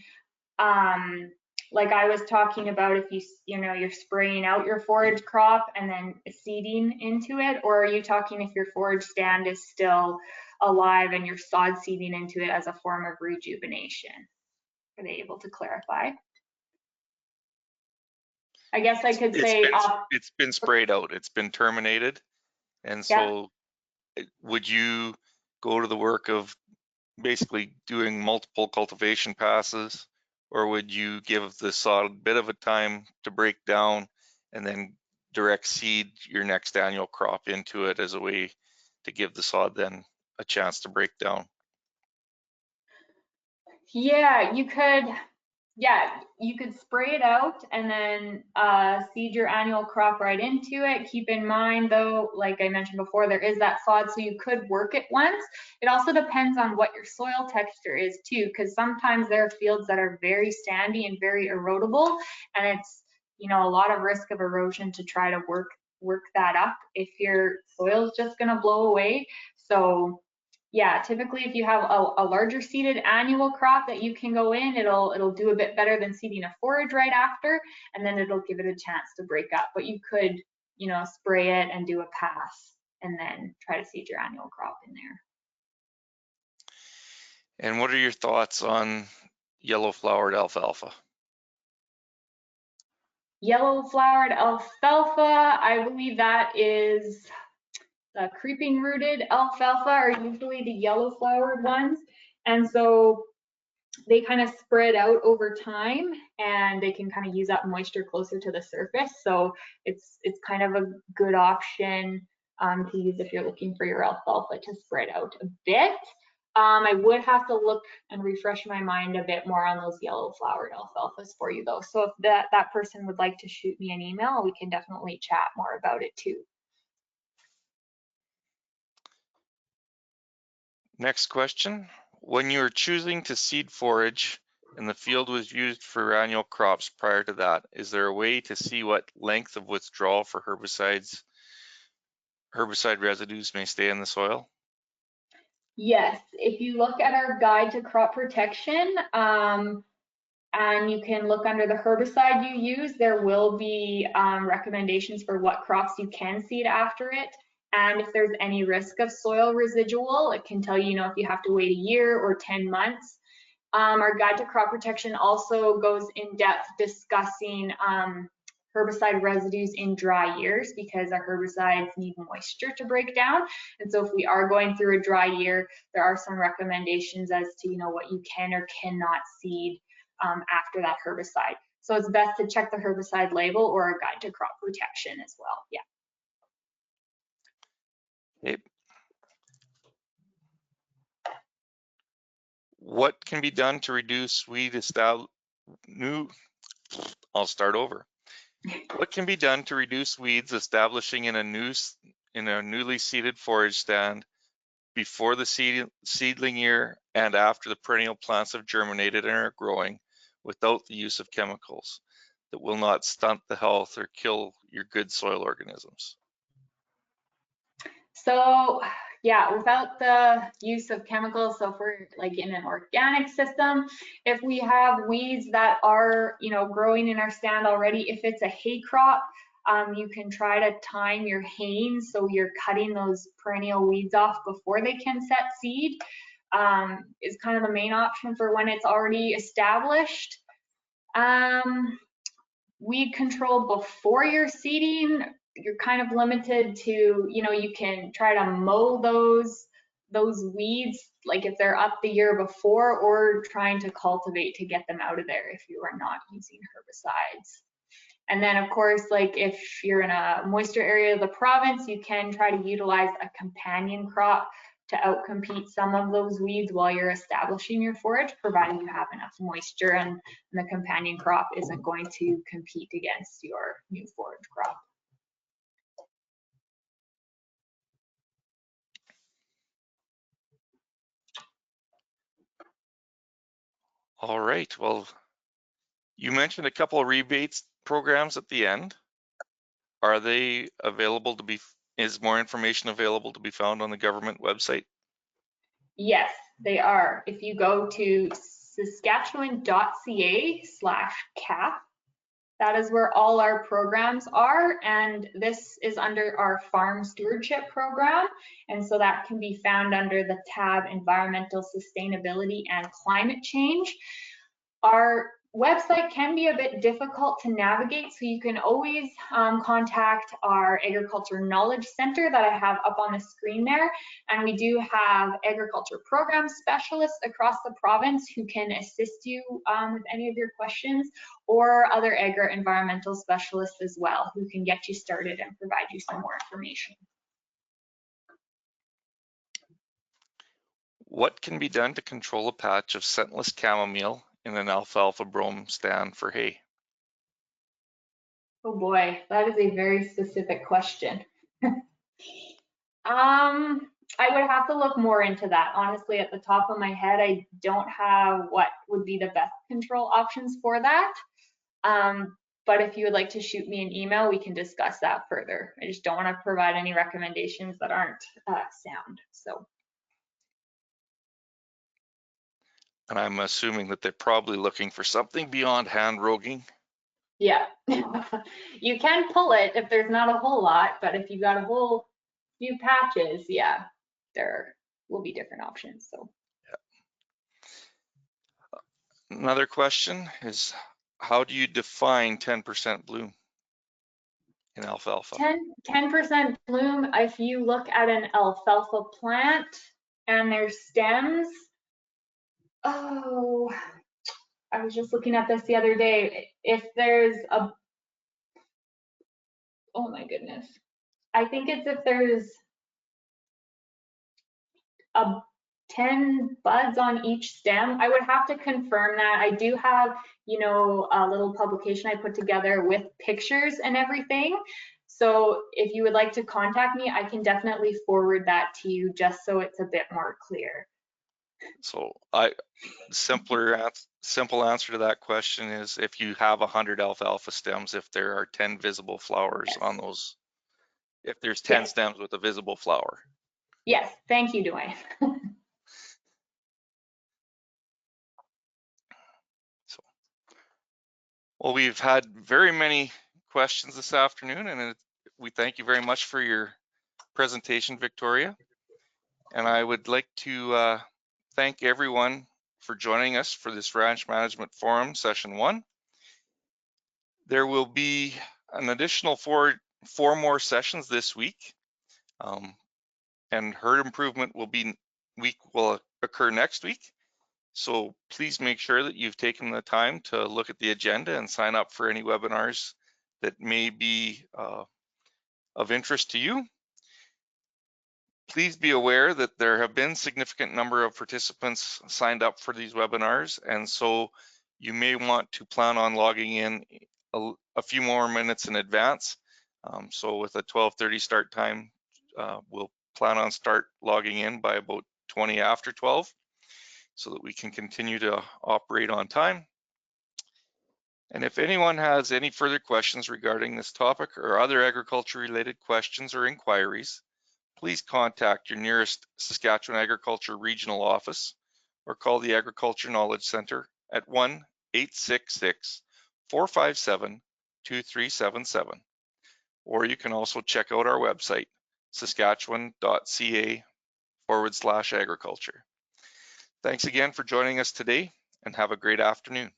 like I was talking about, if you're spraying out your forage crop and then seeding into it, or are you talking if your forage stand is still alive and you're sod seeding into it as a form of rejuvenation? Are they able to clarify? I guess I could say it's been sprayed out, it's been terminated, and so would you go to the work of basically doing multiple cultivation passes, or would you give the sod a bit of a time to break down and then direct seed your next annual crop into it as a way to give the sod then a chance to break down? Yeah, you could spray it out and then seed your annual crop right into it. Keep in mind though, like I mentioned before, there is that sod, so you could work it once. It also depends on what your soil texture is too, because sometimes there are fields that are very sandy and very erodible, and it's a lot of risk of erosion to try to work that up if your soil is just going to blow away. So yeah, typically if you have a larger seeded annual crop that you can go in, it'll do a bit better than seeding a forage right after, and then it'll give it a chance to break up. But you could, spray it and do a pass and then try to seed your annual crop in there. And what are your thoughts on yellow flowered alfalfa? Yellow flowered alfalfa, I believe that is the creeping rooted alfalfa are usually the yellow flowered ones. And so they kind of spread out over time and they can kind of use up moisture closer to the surface. So it's kind of a good option to use if you're looking for your alfalfa to spread out a bit. I would have to look and refresh my mind a bit more on those yellow flowered alfalfas for you though. So if that person would like to shoot me an email, we can definitely chat more about it too. Next question. When you are choosing to seed forage and the field was used for annual crops prior to that, is there a way to see what length of withdrawal for herbicide residues may stay in the soil? Yes, if you look at our guide to crop protection, and you can look under the herbicide you use, there will be recommendations for what crops you can seed after it. And if there's any risk of soil residual, it can tell you, if you have to wait a year or 10 months. Our guide to crop protection also goes in depth discussing herbicide residues in dry years, because our herbicides need moisture to break down. And so if we are going through a dry year, there are some recommendations as to what you can or cannot seed after that herbicide. So it's best to check the herbicide label or a guide to crop protection as well. Yeah. Okay. What can be done to reduce I'll start over. What can be done to reduce weeds establishing in a newly seeded forage stand before the seedling year and after the perennial plants have germinated and are growing without the use of chemicals that will not stunt the health or kill your good soil organisms? So yeah, without the use of chemicals, so if we're like in an organic system, if we have weeds that are growing in our stand already, if it's a hay crop, you can try to time your haying so you're cutting those perennial weeds off before they can set seed. Is kind of the main option for when it's already established. Weed control before you're seeding, you're kind of limited to, you can try to mow those weeds, like if they're up the year before, or trying to cultivate to get them out of there if you are not using herbicides. And then of course, like if you're in a moisture area of the province, you can try to utilize a companion crop to outcompete some of those weeds while you're establishing your forage, providing you have enough moisture and the companion crop isn't going to compete against your new forage crop. All right, well, you mentioned a couple of rebates programs at the end. Are they available to be, is more information available to be found on the government website? Yes, they are. If you go to saskatchewan.ca/cap, that is where all our programs are, and this is under our farm stewardship program, and so that can be found under the tab Environmental Sustainability and Climate Change. Our website can be a bit difficult to navigate, so you can always contact our Agriculture Knowledge Center that I have up on the screen there, and we do have agriculture program specialists across the province who can assist you with any of your questions, or other agri-environmental specialists as well who can get you started and provide you some more information. What can be done to control a patch of scentless chamomile in an alfalfa brome stand for hay? Oh boy, that is a very specific question. I would have to look more into that. Honestly, at the top of my head, I don't have what would be the best control options for that. But if you would like to shoot me an email, we can discuss that further. I just don't want to provide any recommendations that aren't sound. So. And I'm assuming that they're probably looking for something beyond hand roguing. Yeah, you can pull it if there's not a whole lot, but if you've got a whole few patches, yeah, there will be different options. So. Yeah. Another question is, how do you define 10% bloom in alfalfa? 10% bloom, if you look at an alfalfa plant and their stems, oh, I was just looking at this the other day. If there's a, oh my goodness, I think it's if there's a 10 buds on each stem. I would have to confirm that. I do have, you know, a little publication I put together with pictures and everything. So if you would like to contact me, I can definitely forward that to you just so it's a bit more clear. So simple answer to that question is if you have 100 alfalfa stems, if there are 10 visible flowers Yes. on those, if there's 10 Yes. stems with a visible flower. Yes, thank you, Dwayne. So, well, we've had very many questions this afternoon, and we thank you very much for your presentation, Victoria. And I would like to thank everyone for joining us for this Ranch Management Forum Session 1. There will be an additional four more sessions this week, and herd improvement will occur next week. So please make sure that you've taken the time to look at the agenda and sign up for any webinars that may be of interest to you. Please be aware that there have been significant number of participants signed up for these webinars, and so you may want to plan on logging in a few more minutes in advance. So with a 12:30 start time, we'll plan on start logging in by about 20 after 12 so that we can continue to operate on time. And if anyone has any further questions regarding this topic or other agriculture related questions or inquiries, please contact your nearest Saskatchewan Agriculture Regional Office or call the Agriculture Knowledge Center at 1-866-457-2377. Or you can also check out our website, saskatchewan.ca/agriculture. Thanks again for joining us today, and have a great afternoon.